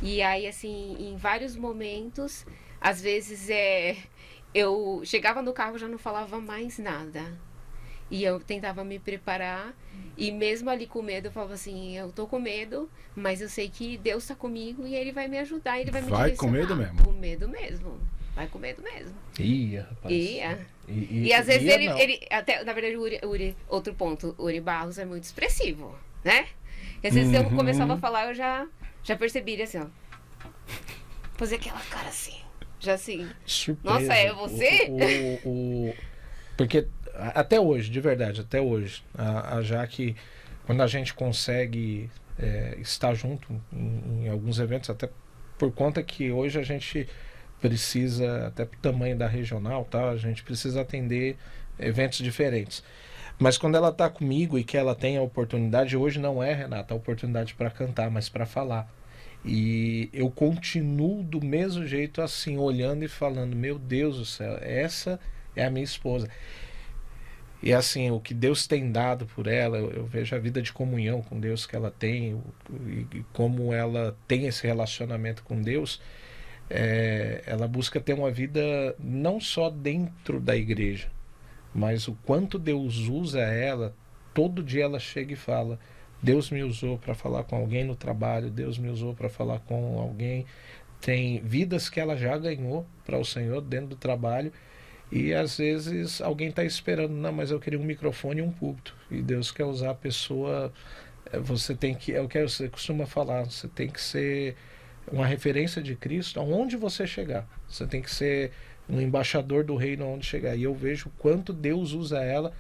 E aí, assim, em vários momentos, às vezes eu chegava no carro e já não falava mais nada. E eu tentava me preparar. E mesmo ali com medo, eu falava assim, eu tô com medo, mas eu sei que Deus tá comigo e Ele vai me ajudar, Ele vai me direcionar. Vai com medo mesmo? Com medo mesmo. Vai com medo mesmo. Ia, rapaz. E às vezes ele até, na verdade, outro ponto, o Uri Barros é muito expressivo, né? E às vezes eu começava a falar, eu já percebi ele assim, ó. Fazer aquela cara assim. Já assim. Surpresa. Nossa, é você? Porque até hoje, de verdade, até hoje, a Jaque, quando a gente consegue estar junto em alguns eventos, até por conta que hoje a gente precisa, até pro tamanho da regional, tá? A gente precisa atender eventos diferentes. Mas quando ela tá comigo e que ela tem a oportunidade, hoje não é, Renata, a oportunidade para cantar, mas para falar. E eu continuo do mesmo jeito assim, olhando e falando, meu Deus do céu, essa é a minha esposa. E assim, o que Deus tem dado por ela, eu vejo a vida de comunhão com Deus que ela tem, e como ela tem esse relacionamento com Deus. Ela busca ter uma vida não só dentro da igreja, mas o quanto Deus usa ela. Todo dia ela chega e fala, Deus me usou para falar com alguém no trabalho, Deus me usou para falar com alguém. Tem vidas que ela já ganhou para o Senhor dentro do trabalho, e às vezes alguém está esperando, não, mas eu queria um microfone e um púlpito, e Deus quer usar a pessoa. Você tem que, é o que você costuma falar, você tem que ser uma referência de Cristo aonde você chegar. Você tem que ser um embaixador do reino aonde chegar. E eu vejo o quanto Deus usa ela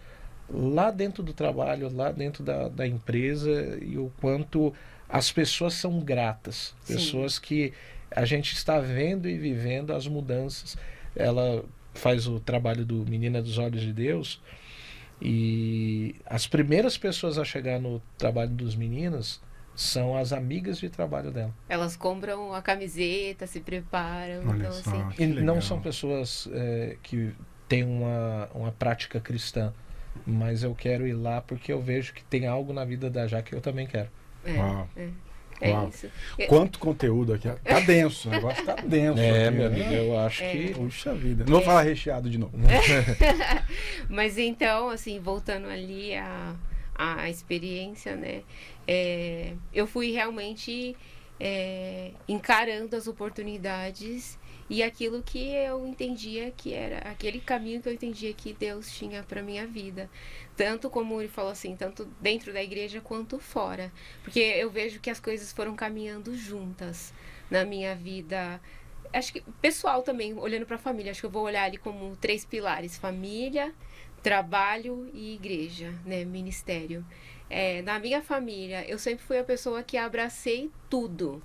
lá dentro do trabalho, lá dentro da empresa, e o quanto as pessoas são gratas. Sim. Pessoas que a gente está vendo e vivendo as mudanças. Ela faz o trabalho do Menina dos Olhos de Deus, e as primeiras pessoas a chegar no trabalho dos meninos são as amigas de trabalho dela. Elas compram a camiseta, se preparam. Olha então, só, assim... que E legal. não são pessoas que têm uma prática cristã, mas eu quero ir lá porque eu vejo que tem algo na vida da Jaque que eu também quero. Uau. Uau. Isso. Quanto conteúdo aqui. Tá denso, o negócio tá denso. aqui, meu né? amigo, eu acho que... Puxa vida. Não vou falar recheado de novo. Mas então, assim, voltando ali a experiência, né? Eu fui realmente encarando as oportunidades e aquilo que eu entendia que era aquele caminho que eu entendia que Deus tinha para minha vida, tanto como ele falou assim, tanto dentro da igreja quanto fora, porque eu vejo que as coisas foram caminhando juntas na minha vida. Acho que pessoal também, olhando para a família, acho que eu vou olhar ali como 3 pilares: família, trabalho e igreja, né, ministério. Na minha família, eu sempre fui a pessoa que abracei tudo,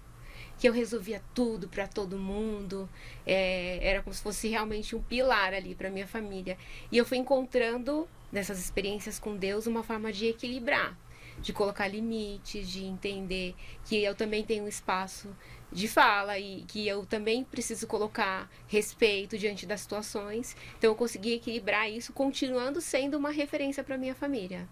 que eu resolvia tudo para todo mundo, era como se fosse realmente um pilar ali para minha família. E eu fui encontrando nessas experiências com Deus uma forma de equilibrar, de colocar limites, de entender que eu também tenho um espaço de fala e que eu também preciso colocar respeito diante das situações. Então eu consegui equilibrar isso, continuando sendo uma referência para minha família,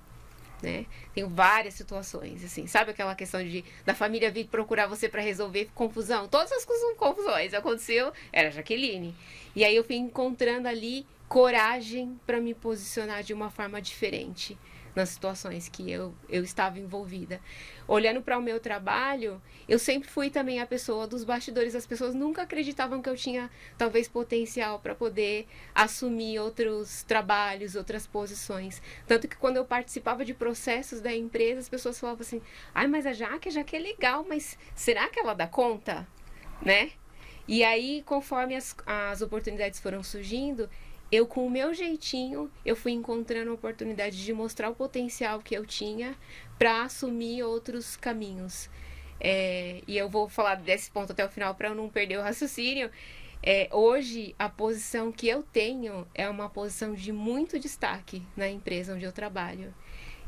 né? Tenho várias situações, assim, sabe aquela questão da família vir procurar você para resolver confusão? Todas as confusões aconteceu, era a Jaqueline. E aí eu fui encontrando ali coragem para me posicionar de uma forma diferente, nas situações que eu estava envolvida. Olhando para o meu trabalho, eu sempre fui também a pessoa dos bastidores. As pessoas nunca acreditavam que eu tinha, talvez, potencial para poder assumir outros trabalhos, outras posições. Tanto que quando eu participava de processos da empresa, as pessoas falavam assim, ai, mas a Jaque é legal, mas será que ela dá conta? Né? E aí, conforme as oportunidades foram surgindo, eu, com o meu jeitinho, eu fui encontrando a oportunidade de mostrar o potencial que eu tinha para assumir outros caminhos. E eu vou falar desse ponto até o final para eu não perder o raciocínio. Hoje, a posição que eu tenho é uma posição de muito destaque na empresa onde eu trabalho.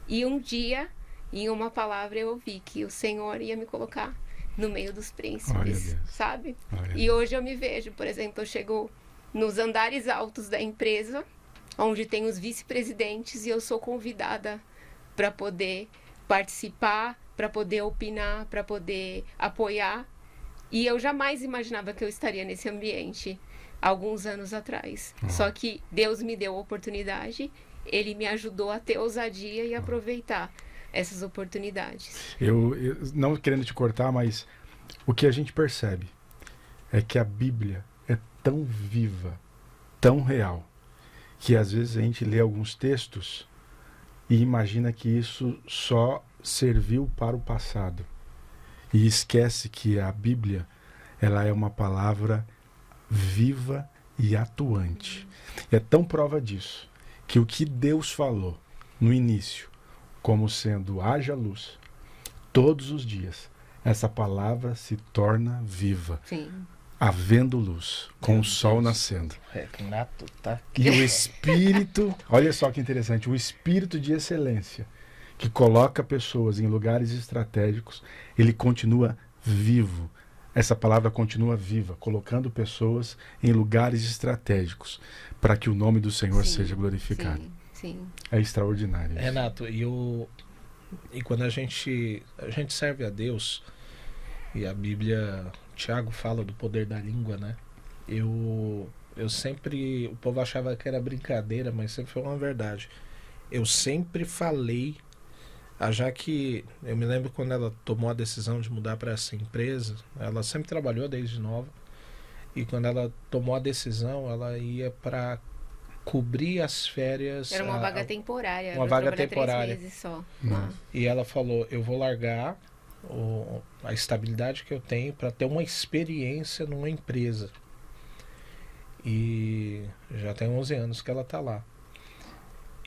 E um dia, em uma palavra, eu ouvi que o Senhor ia me colocar no meio dos príncipes, sabe? E hoje eu me vejo, por exemplo, eu chego nos andares altos da empresa, onde tem os vice-presidentes, e eu sou convidada para poder participar, para poder opinar, para poder apoiar. E eu jamais imaginava que eu estaria nesse ambiente alguns anos atrás. Só que Deus me deu a oportunidade, Ele me ajudou a ter ousadia e aproveitar essas oportunidades. Eu não querendo te cortar, mas o que a gente percebe é que a Bíblia é tão viva, tão real, que às vezes a gente lê alguns textos e imagina que isso só serviu para o passado e esquece que a Bíblia, ela é uma palavra viva e atuante. E é tão prova disso que o que Deus falou no início, como sendo haja luz, todos os dias, essa palavra se torna viva. Sim. Havendo luz, com o sol nascendo. Renato tá aqui. E o Espírito, olha só que interessante, o Espírito de excelência, que coloca pessoas em lugares estratégicos, ele continua vivo. Essa palavra continua viva, colocando pessoas em lugares estratégicos, para que o nome do Senhor seja glorificado. Sim. É extraordinário. Renato, e quando a gente serve a Deus, e a Bíblia, Tiago fala do poder da língua, né? Eu sempre, o povo achava que era brincadeira, mas sempre foi uma verdade. Eu sempre falei, já que eu me lembro quando ela tomou a decisão de mudar para essa empresa, ela sempre trabalhou desde nova, e quando ela tomou a decisão, ela ia para cobrir as férias. Era uma vaga temporária. Uma vaga temporária. 3 meses só. E ela falou, eu vou largar a estabilidade que eu tenho para ter uma experiência numa empresa. E já tem 11 anos que ela está lá.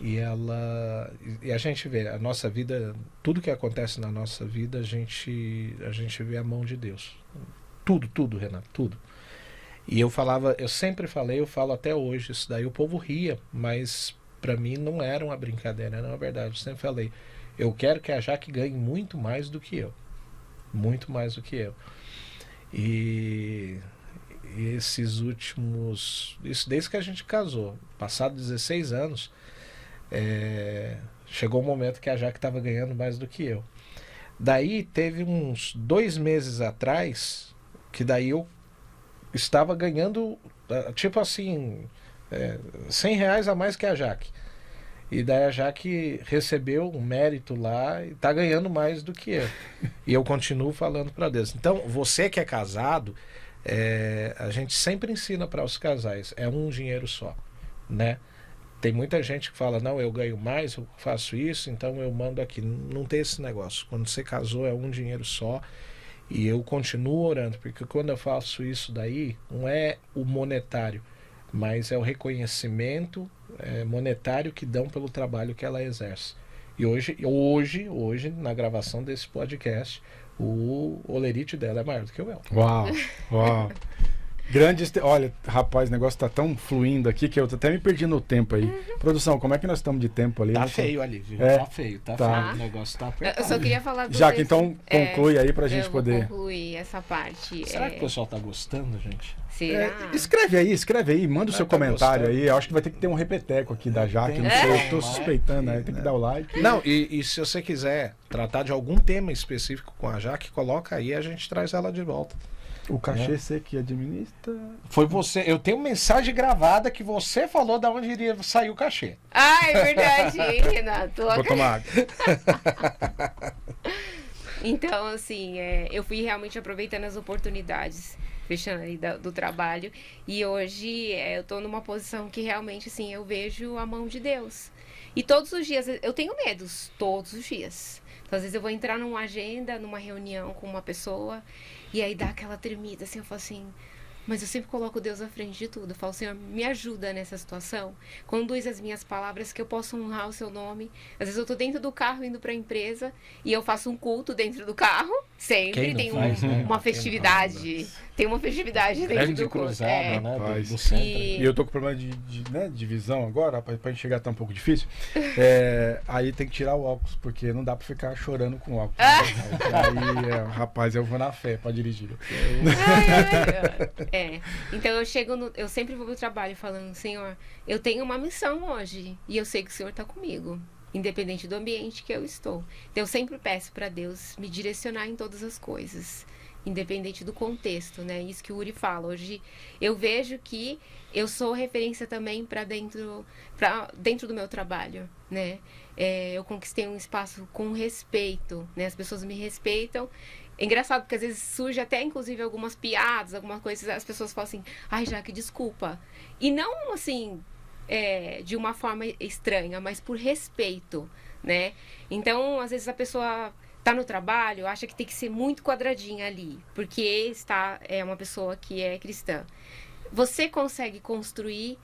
E a gente vê, a nossa vida, tudo que acontece na nossa vida, a gente vê a mão de Deus. Tudo, Renato, tudo. E eu sempre falei, eu falo até hoje, isso daí o povo ria, mas para mim não era uma brincadeira, era uma verdade. Eu sempre falei, eu quero que a Jaque ganhe muito mais do que eu. Muito mais do que eu. E esses últimos... Isso desde que a gente casou. Passado 16 anos, chegou um momento que a Jaque estava ganhando mais do que eu. Daí teve uns 2 meses atrás, que daí eu estava ganhando, tipo assim, R$100 a mais que a Jaque. E daí a Jaque recebeu um mérito lá e está ganhando mais do que eu. E eu continuo falando para Deus. Então, você que é casado, a gente sempre ensina para os casais, é um dinheiro só, né? Tem muita gente que fala, não, eu ganho mais, eu faço isso, então eu mando aqui. Não tem esse negócio. Quando você casou, é um dinheiro só. E eu continuo orando, porque quando eu faço isso daí, não é o monetário, mas é o reconhecimento monetário que dão pelo trabalho que ela exerce. E hoje, na gravação desse podcast, o olerite dela é maior do que o meu. Uau. Olha, rapaz, o negócio tá tão fluindo aqui que eu até me perdi no tempo aí. Produção, como é que nós estamos de tempo ali? Tá feio ali, viu? Tá feio. O negócio tá apertado. Eu só queria falar Jaque, então conclui aí pra gente poder... concluir essa parte. Será que o pessoal tá gostando, gente? Será? Escreve aí, manda o seu comentário aí. Eu acho que vai ter que ter um repeteco aqui da Jaque, não sei, eu tô suspeitando aí, tem que dar o like. Não, e se você quiser tratar de algum tema específico com a Jaque, coloca aí e a gente traz ela de volta. O cachê você que administra. Foi você. Eu tenho mensagem gravada que você falou da onde iria sair o cachê. Ah, é verdade, Renato. Vou tomar água. Então, assim, eu fui realmente aproveitando as oportunidades, fechando ali do trabalho. E hoje eu tô numa posição que realmente, assim, eu vejo a mão de Deus. E todos os dias, eu tenho medos, todos os dias. Então, às vezes eu vou entrar numa agenda, numa reunião com uma pessoa, e aí dá aquela tremida, assim, eu falo assim... Mas eu sempre coloco Deus à frente de tudo. Eu falo, Senhor, me ajuda nessa situação. Conduz as minhas palavras, que eu possa honrar o seu nome. Às vezes eu tô dentro do carro indo pra empresa e eu faço um culto dentro do carro. Sempre tem uma festividade. Tem uma festividade dentro do culto. Cruzada, né? Faz. Do centro. E eu tô com problema de visão agora, pra enxergar tá um pouco difícil. Aí tem que tirar o óculos, porque não dá pra ficar chorando com óculos. Aí, rapaz, eu vou na fé pra dirigir. Então eu sempre vou pro trabalho falando, Senhor, eu tenho uma missão hoje e eu sei que o Senhor tá comigo, independente do ambiente que eu estou. Então eu sempre peço para Deus me direcionar em todas as coisas, independente do contexto, né? Isso que o Uri fala. Hoje eu vejo que eu sou referência também para dentro do meu trabalho, né? Eu conquistei um espaço com respeito, né? As pessoas me respeitam. É engraçado, porque às vezes surge até, inclusive, algumas piadas, algumas coisas, as pessoas falam assim, ai, Jaque, desculpa. E não, assim, de uma forma estranha, mas por respeito, né? Então, às vezes a pessoa tá no trabalho, acha que tem que ser muito quadradinha ali, porque é uma pessoa que é cristã. Você consegue construir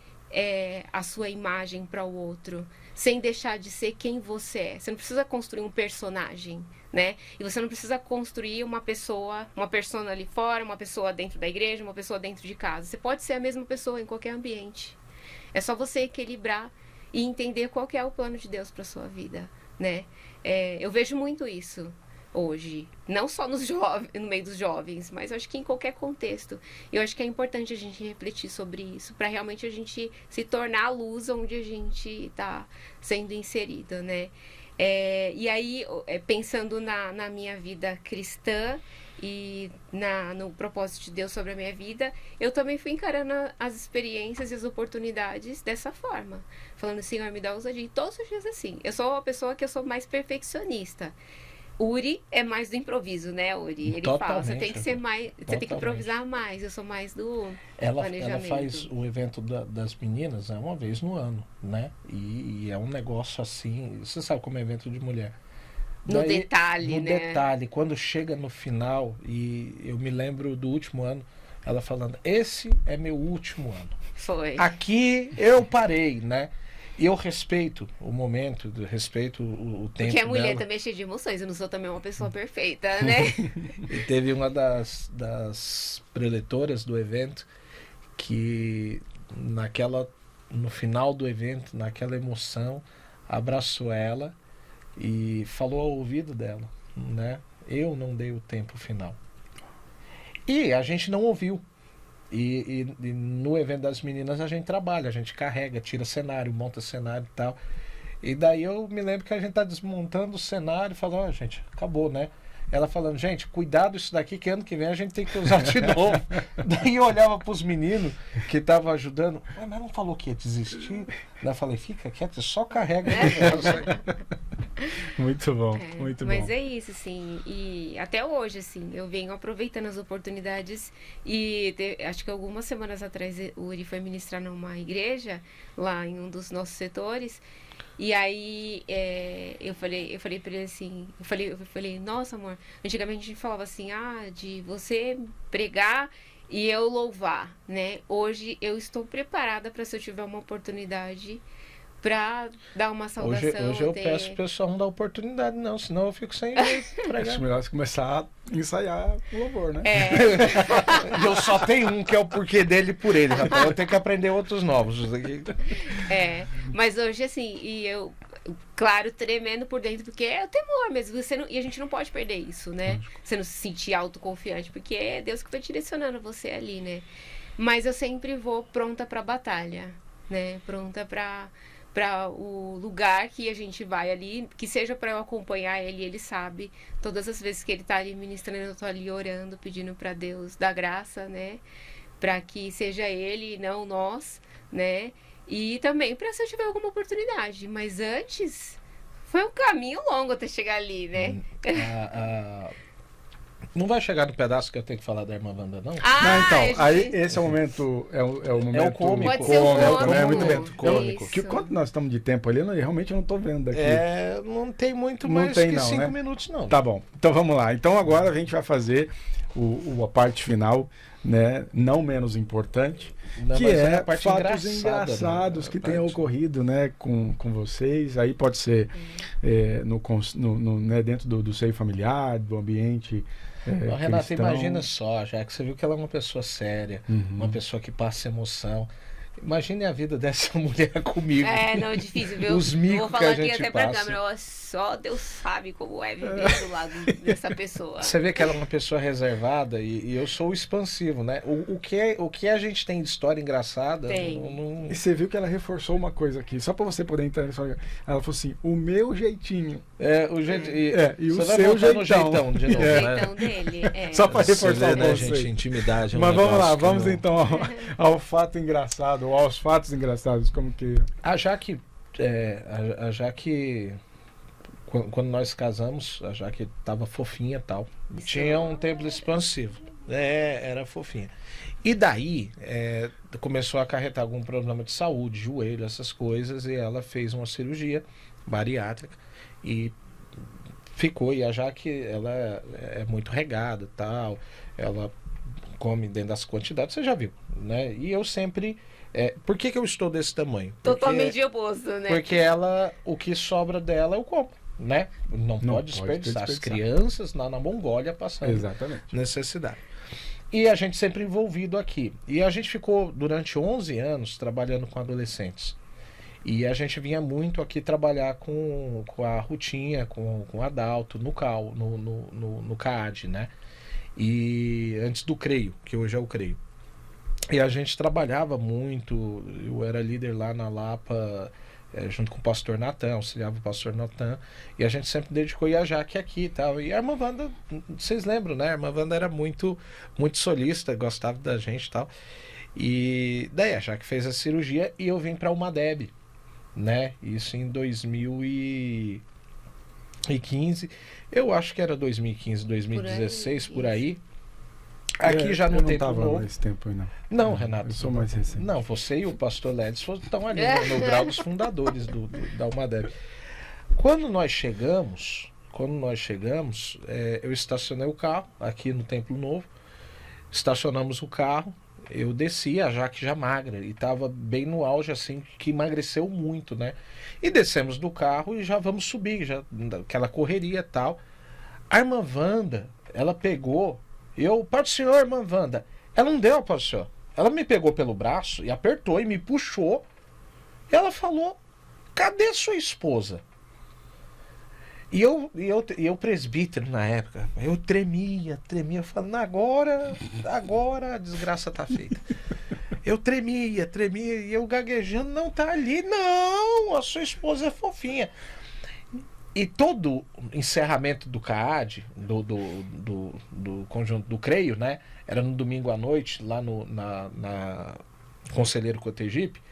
a sua imagem para o outro, sem deixar de ser quem você é. Você não precisa construir um personagem, né? E você não precisa construir uma persona ali fora, uma pessoa dentro da igreja, uma pessoa dentro de casa. Você pode ser a mesma pessoa em qualquer ambiente. É só você equilibrar e entender qual que é o plano de Deus para sua vida, né? Eu vejo muito isso hoje, não só no meio dos jovens, mas eu acho que em qualquer contexto. Eu acho que é importante a gente refletir sobre isso, para realmente a gente se tornar a luz onde a gente está sendo inserido, né? E aí, pensando na minha vida cristã e no propósito de Deus sobre a minha vida, eu também fui encarando as experiências e as oportunidades dessa forma. Falando, Senhor, me dá ousadia. E todos os dias assim. Eu sou uma pessoa que eu sou mais perfeccionista. Uri é mais do improviso, né, Uri? Ele fala, você tem que ser mais, você tem que improvisar mais. Eu sou mais do planejamento. Ela faz o evento das meninas uma vez no ano, né? E é um negócio assim, você sabe como é evento de mulher. No detalhe, né? No detalhe, quando chega no final, e eu me lembro do último ano, ela falando, esse é meu último ano. Foi. Aqui eu parei, né? E eu respeito o momento, respeito o tempo. Porque a mulher dela. também é cheia de emoções, eu não sou também uma pessoa perfeita, né? E teve uma das preletoras do evento que no final do evento, naquela emoção, abraçou ela e falou ao ouvido dela, né? Eu não dei o tempo final. E a gente não ouviu. E no evento das meninas a gente trabalha, a gente carrega, tira cenário, monta cenário e tal. E daí eu me lembro que a gente tá desmontando o cenário e falou, gente, acabou, né? Ela falando, gente, cuidado isso daqui que ano que vem a gente tem que usar de novo. Daí eu olhava pros meninos que estavam ajudando, mas não falou que ia desistir? Daí eu falei, fica quieto, só carrega o negócio. Muito bom, muito bom. Mas é isso, assim, e até hoje, assim, eu venho aproveitando as oportunidades e acho que algumas semanas atrás o Uri foi ministrar numa igreja, lá em um dos nossos setores, e aí eu falei pra ele assim, eu falei, nossa, amor, antigamente a gente falava assim, de você pregar e eu louvar, né? Hoje eu estou preparada para, se eu tiver uma oportunidade, para dar uma saudação. Hoje eu peço pro pessoal não dar oportunidade, não, senão eu fico sem pregar. Acho melhor você começar a ensaiar o louvor, né? Eu só tenho um que é o porquê dele e por ele, rapaz. Eu tenho que aprender outros novos. Mas hoje, assim, e eu, claro, tremendo por dentro, porque é o temor mesmo. E a gente não pode perder isso, né? Você não se sentir autoconfiante, porque é Deus que vai direcionando você ali, né? Mas eu sempre vou pronta pra batalha, né? Pronta pra para o lugar que a gente vai ali, que seja para eu acompanhar ele sabe. Todas as vezes que ele tá ali ministrando, eu tô ali orando, pedindo para Deus dar graça, né? Para que seja ele e não nós, né? E também para se eu tiver alguma oportunidade. Mas antes, foi um caminho longo até chegar ali, né? Não vai chegar no pedaço que eu tenho que falar da irmã Wanda, não? Não, então, aí esse é o momento, é o momento cômico. Pode ser o cômico. né? Muito bem, cômico. Que quanto nós estamos de tempo ali, eu realmente não estou vendo daqui. Não tem muito Não mais tem que não, 5 né? minutos, não. Tá bom, então vamos lá. Então agora a gente vai fazer a parte final, né? Não menos importante, Não, que mas é a parte fatos engraçada, engraçados né? que A tenham parte- ocorrido, né, com vocês. Aí pode ser né, dentro do seio familiar, do ambiente Renata, cristão. imagina só, já que você viu que ela é uma pessoa séria, Uhum. uma pessoa que passa emoção. Imagine a vida dessa mulher comigo. Não, é difícil, viu? Os Eu micos vou que a falar aqui gente até pra passa. câmera, ó, só Deus sabe como é viver do lado dessa pessoa. Você vê que ela é uma pessoa reservada e eu sou o expansivo, né? O que a gente tem de história engraçada... Tem. não- E você viu que ela reforçou uma coisa aqui, só para você poder entrar nessa. Ela falou assim: o meu jeitinho. o jeito, E o você vai seu voltar no jeitão. jeitão de novo, O né? jeitão dele, Só pra Você reforçar vê, o né, conceito. gente? Intimidade é um Mas vamos lá, negócio que vamos não- então ao fato engraçado, ou aos fatos engraçados, como que. A Jaque, a Jaque, quando nós casamos, a Jaque tava fofinha e tal. Tinha um templo expansivo. Era fofinha. E daí, começou a acarretar algum problema de saúde, joelho, essas coisas, e ela fez uma cirurgia bariátrica e ficou. E a Jaque, ela é muito regada e tal, ela come dentro das quantidades, você já viu, né? E eu sempre... por que eu estou desse tamanho? Totalmente oposto, né? Porque o que sobra dela eu como, né? Não pode desperdiçar. As crianças na Mongólia passando Exatamente. necessidade. E a gente sempre envolvido aqui. E a gente ficou durante 11 anos trabalhando com adolescentes. E a gente vinha muito aqui trabalhar com a Rutinha, com o Adalto, no CAL, no CAAD, né? E antes do CREIO, que hoje é o CREIO. E a gente trabalhava muito, eu era líder lá na Lapa, junto com o pastor Natan, auxiliava o pastor Natan, e a gente sempre dedicou a Jaque aqui e tal. E a irmã Wanda, vocês lembram, né? A irmã Wanda era muito, muito solista, gostava da gente e tal. E daí a Jaque fez a cirurgia e eu vim para uma Deb, né? Isso em 2015, eu acho que era 2015, 2016, por aí. Aqui já eu no não tempo tava novo. nesse tempo aí, não. Não, Renato. Eu sou mais recente. Não, você e o pastor Ledes estão ali no grau dos fundadores da Umadeb. Quando nós chegamos, eu estacionei o carro aqui no Templo Novo. Estacionamos o carro, eu desci, a Jaque já magra, e estava bem no auge, assim, que emagreceu muito, né? E descemos do carro e já vamos subir, já aquela correria e tal. A irmã Wanda, ela pegou... para o senhor, irmã Wanda. Ela não deu para o senhor. Ela me pegou pelo braço e apertou e me puxou. E ela falou: cadê sua esposa? E eu presbítero na época, eu tremia, falando: agora a desgraça tá feita. Eu tremia, e eu gaguejando: não tá ali, não, a sua esposa é fofinha. E todo encerramento do CAAD, do conjunto do CREIO, né? Era no domingo à noite, lá na Conselheiro Cotegipe.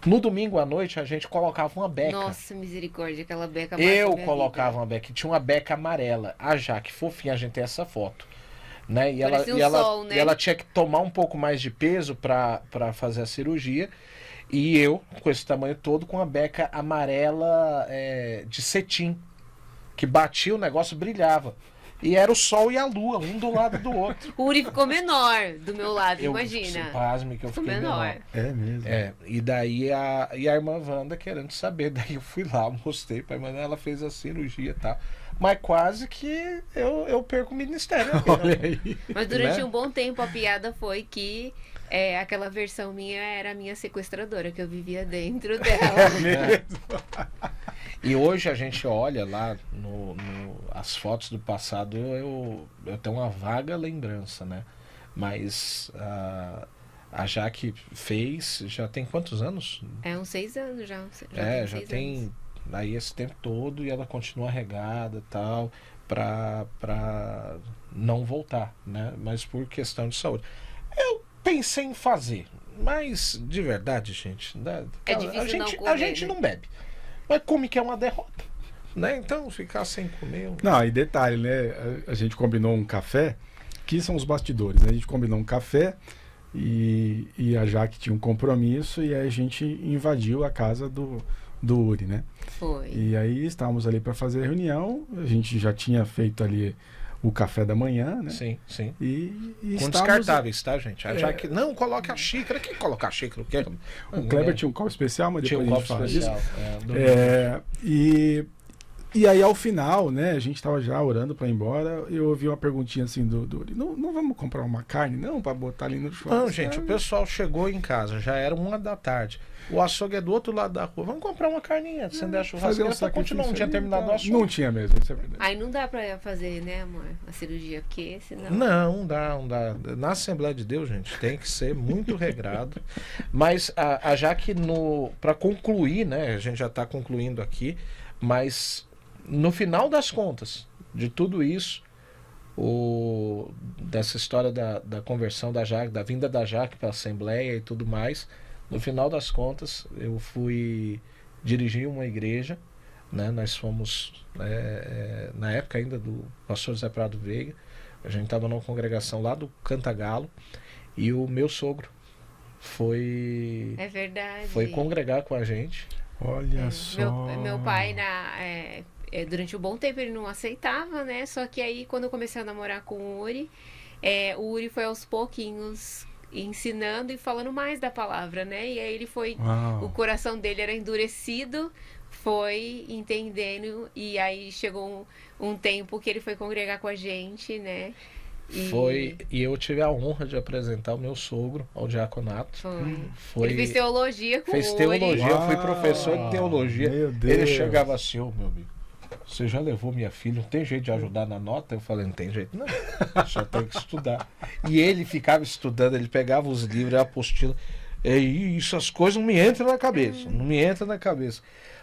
No domingo à noite a gente colocava uma beca. Nossa, misericórdia, aquela beca Eu marcou colocava minha uma beca, tinha uma beca amarela. A Jaque, fofinha, a gente tem essa foto. Né? E Parecia sol, né? e ela tinha que tomar um pouco mais de peso para fazer a cirurgia. E eu, com esse tamanho todo, com a beca amarela de cetim, que batia, o negócio brilhava. E era o sol e a lua, um do lado do outro. O Uri ficou menor do meu lado, imagina. Pasme que eu Ficou fiquei menor. É mesmo. E daí a irmã Wanda querendo saber, daí eu fui lá, mostrei pra irmã, ela fez a cirurgia e tal. Mas quase que eu perco o ministério. Aqui, Olha né? aí. Mas durante Né? um bom tempo a piada foi que aquela versão minha era a minha sequestradora, que eu vivia dentro dela. E hoje a gente olha lá as fotos do passado, eu tenho uma vaga lembrança, né? Mas A Jaque fez, já tem quantos anos? Uns 6 anos já. Já tem aí esse tempo todo e ela continua regada e tal, pra não voltar, né? Mas por questão de saúde. Eu pensei em fazer, mas de verdade, gente, né? É difícil não comer, a gente né? não bebe, mas come que é uma derrota, né? Então ficar sem comer... Não, e detalhe, né? A gente combinou um café, que são os bastidores, né? A gente combinou um café e a Jaque tinha um compromisso e aí a gente invadiu a casa do Uri, né? Foi. E aí estávamos ali para fazer a reunião, a gente já tinha feito ali o café da manhã, né? Sim, sim. E Com estávamos... descartáveis, tá, gente? A Jaque, não, coloque a xícara. Quem coloca a xícara? O Kleber tinha um copo especial, mas tinha depois um a copo gente fala especial. disso. E aí, ao final, né, a gente estava já orando para ir embora, eu ouvi uma perguntinha assim do Uri, não vamos comprar uma carne, não, para botar ali no churrasco? Não, gente, o pessoal chegou em casa, já era 1h da tarde. O açougue é do outro lado da rua. Vamos comprar uma carninha, acender a churrasqueira pra continuar. Não tinha terminado o assunto. Não tinha mesmo, isso é verdade. Aí não dá pra fazer, né, amor, a cirurgia, porque senão... Não dá. Na Assembleia de Deus, gente, tem que ser muito regrado. Mas a Jaque, para concluir, né, a gente já está concluindo aqui, mas no final das contas, de tudo isso, dessa história da conversão da Jaque, da vinda da Jaque para a Assembleia e tudo mais, no final das contas, eu fui dirigir uma igreja, né? Nós fomos, na época ainda do pastor Zé Prado Veiga, a gente estava numa congregação lá do Cantagalo, e o meu sogro foi congregar com a gente. Olha só. Meu pai, durante um bom tempo, ele não aceitava, né? Só que aí, quando eu comecei a namorar com o Uri foi aos pouquinhos ensinando e falando mais da palavra, né? E aí ele foi... Uau. O coração dele era endurecido, foi entendendo, e aí chegou um tempo que ele foi congregar com a gente, né? E eu tive a honra de apresentar o meu sogro ao diaconato. Ele fez teologia com o Uri. Fez teologia, eu fui professor de teologia. Meu Deus. Ele chegava assim, meu amigo, você já levou minha filha, não tem jeito de ajudar na nota? Eu falei, não tem jeito não, só tem que estudar. E ele ficava estudando, ele pegava os livros, a apostila, e essas coisas não me entram na cabeça,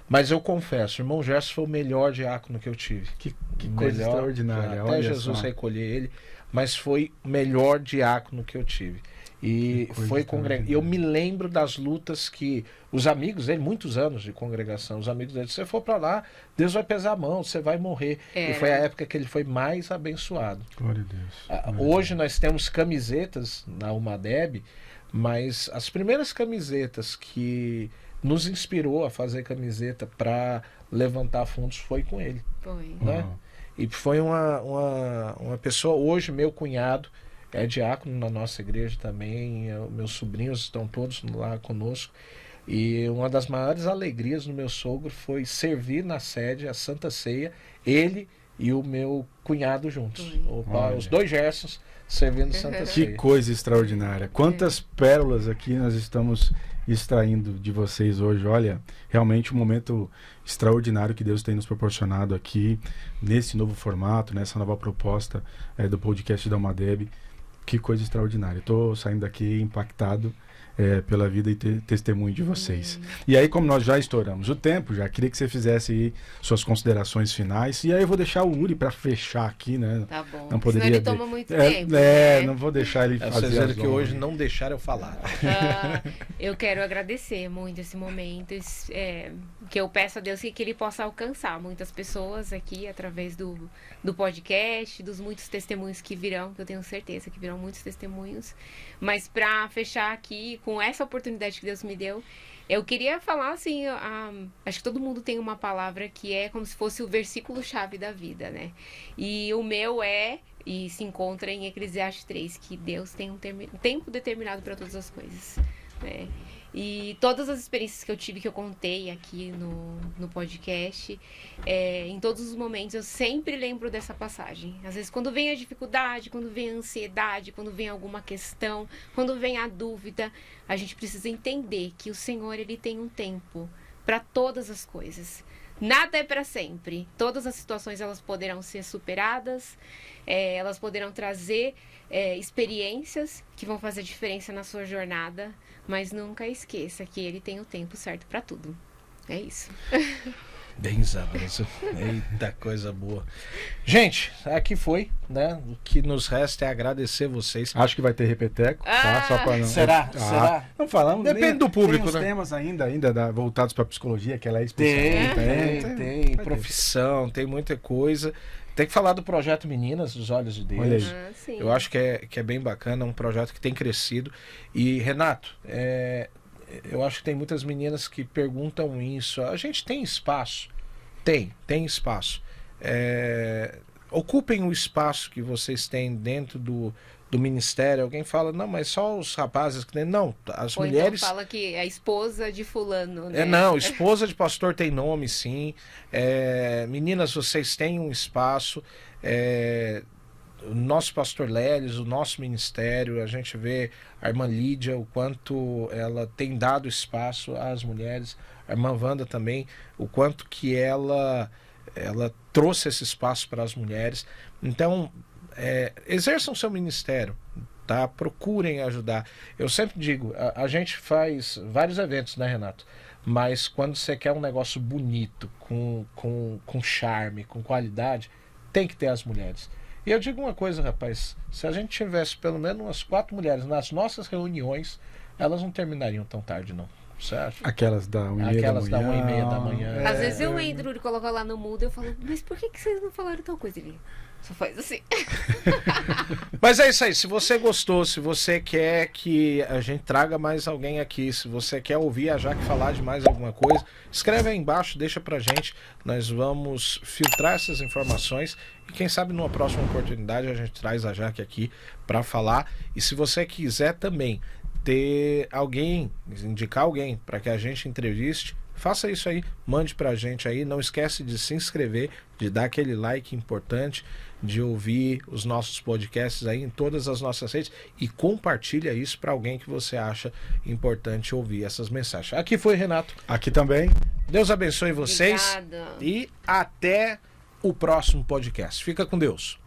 Mas eu confesso, o irmão Gerson foi o melhor diácono que eu tive. Que coisa extraordinária. Até Jesus recolher ele, mas foi o melhor diácono que eu tive. E foi congregação. Eu me lembro das lutas que os amigos dele, muitos anos de congregação, os amigos dele, se você for para lá, Deus vai pesar a mão, você vai morrer. E foi a época que ele foi mais abençoado. Glória a Deus. Hoje nós temos camisetas na UMADEB, mas as primeiras camisetas que nos inspirou a fazer camiseta para levantar fundos foi com ele. Né? E foi uma pessoa, hoje meu cunhado é diácono na nossa igreja também, meus sobrinhos estão todos lá conosco, e uma das maiores alegrias do meu sogro foi servir na sede a Santa Ceia, ele e o meu cunhado juntos, os dois Gersons servindo Santa Ceia. Que coisa extraordinária, quantas pérolas aqui nós estamos extraindo de vocês hoje. Olha, realmente um momento extraordinário que Deus tem nos proporcionado aqui, nesse novo formato, nessa nova proposta do podcast da UMADEB. Que coisa extraordinária. Estou saindo daqui impactado pela vida e testemunho de vocês. E aí, como nós já estouramos o tempo, já queria que você fizesse aí suas considerações finais. E aí eu vou deixar o Uri para fechar aqui, né? Tá bom. Não poderia. Senão ele toma muito tempo. Né? Não vou deixar ele fazer. Vocês viram que hoje não deixaram eu falar. Eu quero agradecer muito esse momento, que eu peço a Deus que ele possa alcançar muitas pessoas aqui através do podcast, dos muitos testemunhos que virão, que eu tenho certeza que virão muitos testemunhos. Mas para fechar aqui, com essa oportunidade que Deus me deu, eu queria falar assim, acho que todo mundo tem uma palavra que é como se fosse o versículo-chave da vida, né? E o meu e se encontra em Eclesiastes 3, que Deus tem um tempo determinado para todas as coisas, né? E todas as experiências que eu tive, que eu contei aqui no podcast, em todos os momentos eu sempre lembro dessa passagem. Às vezes quando vem a dificuldade, quando vem a ansiedade, quando vem alguma questão, quando vem a dúvida, a gente precisa entender que o Senhor, ele tem um tempo para todas as coisas. nada é para sempre. Todas as situações elas poderão ser superadas, elas poderão trazer experiências que vão fazer diferença na sua jornada, mas nunca esqueça que ele tem o tempo certo para tudo. É isso. Bem saboroso. Eita, coisa boa. Gente, aqui foi, né? O que nos resta é agradecer vocês. Acho que vai ter repeteco, tá? Só pra não... Será? Será? Não falamos. Depende do público, tem uns né? temas ainda voltados pra psicologia, que ela é especialista. Tem profissão, tem muita coisa. Tem que falar do projeto Meninas dos Olhos de Deus. Olha aí. Sim. Eu acho que é bem bacana, é um projeto que tem crescido. E, Renato, eu acho que tem muitas meninas que perguntam isso. A gente tem espaço? Tem espaço. Ocupem o espaço que vocês têm dentro do ministério. Alguém fala, não, mas só os rapazes que tem. Não, as Ou mulheres... então fala que é a esposa de fulano, né? Não, esposa de pastor tem nome, sim. Meninas, vocês têm um espaço. O nosso pastor Lelis, o nosso ministério, a gente vê a irmã Lídia, o quanto ela tem dado espaço às mulheres, a irmã Wanda também, o quanto que ela trouxe esse espaço para as mulheres. Então, exerçam seu ministério, tá? Procurem ajudar. Eu sempre digo, a gente faz vários eventos, né, Renato? Mas quando você quer um negócio bonito, com charme, com qualidade, tem que ter as mulheres. E eu digo uma coisa, rapaz, se a gente tivesse pelo menos umas 4 mulheres nas nossas reuniões, elas não terminariam tão tarde, não. Certo? Aquelas da 1h30 Aquelas da da manhã. 1h30 da manhã. Às vezes eu entro e coloco lá no mudo e eu falo, mas por que vocês não falaram tal coisa? Ele só faz assim. Mas é isso aí, se você gostou, se você quer que a gente traga mais alguém aqui, se você quer ouvir a Jaque falar de mais alguma coisa, escreve aí embaixo, deixa pra gente, nós vamos filtrar essas informações e quem sabe numa próxima oportunidade a gente traz a Jaque aqui pra falar. E se você quiser também ter alguém, indicar alguém para que a gente entreviste, faça isso aí, mande pra gente aí, não esquece de se inscrever, de dar aquele like importante, de ouvir os nossos podcasts aí em todas as nossas redes e compartilha isso para alguém que você acha importante ouvir essas mensagens. Aqui foi Renato. Aqui também. Deus abençoe vocês. Obrigada. E até o próximo podcast. Fica com Deus.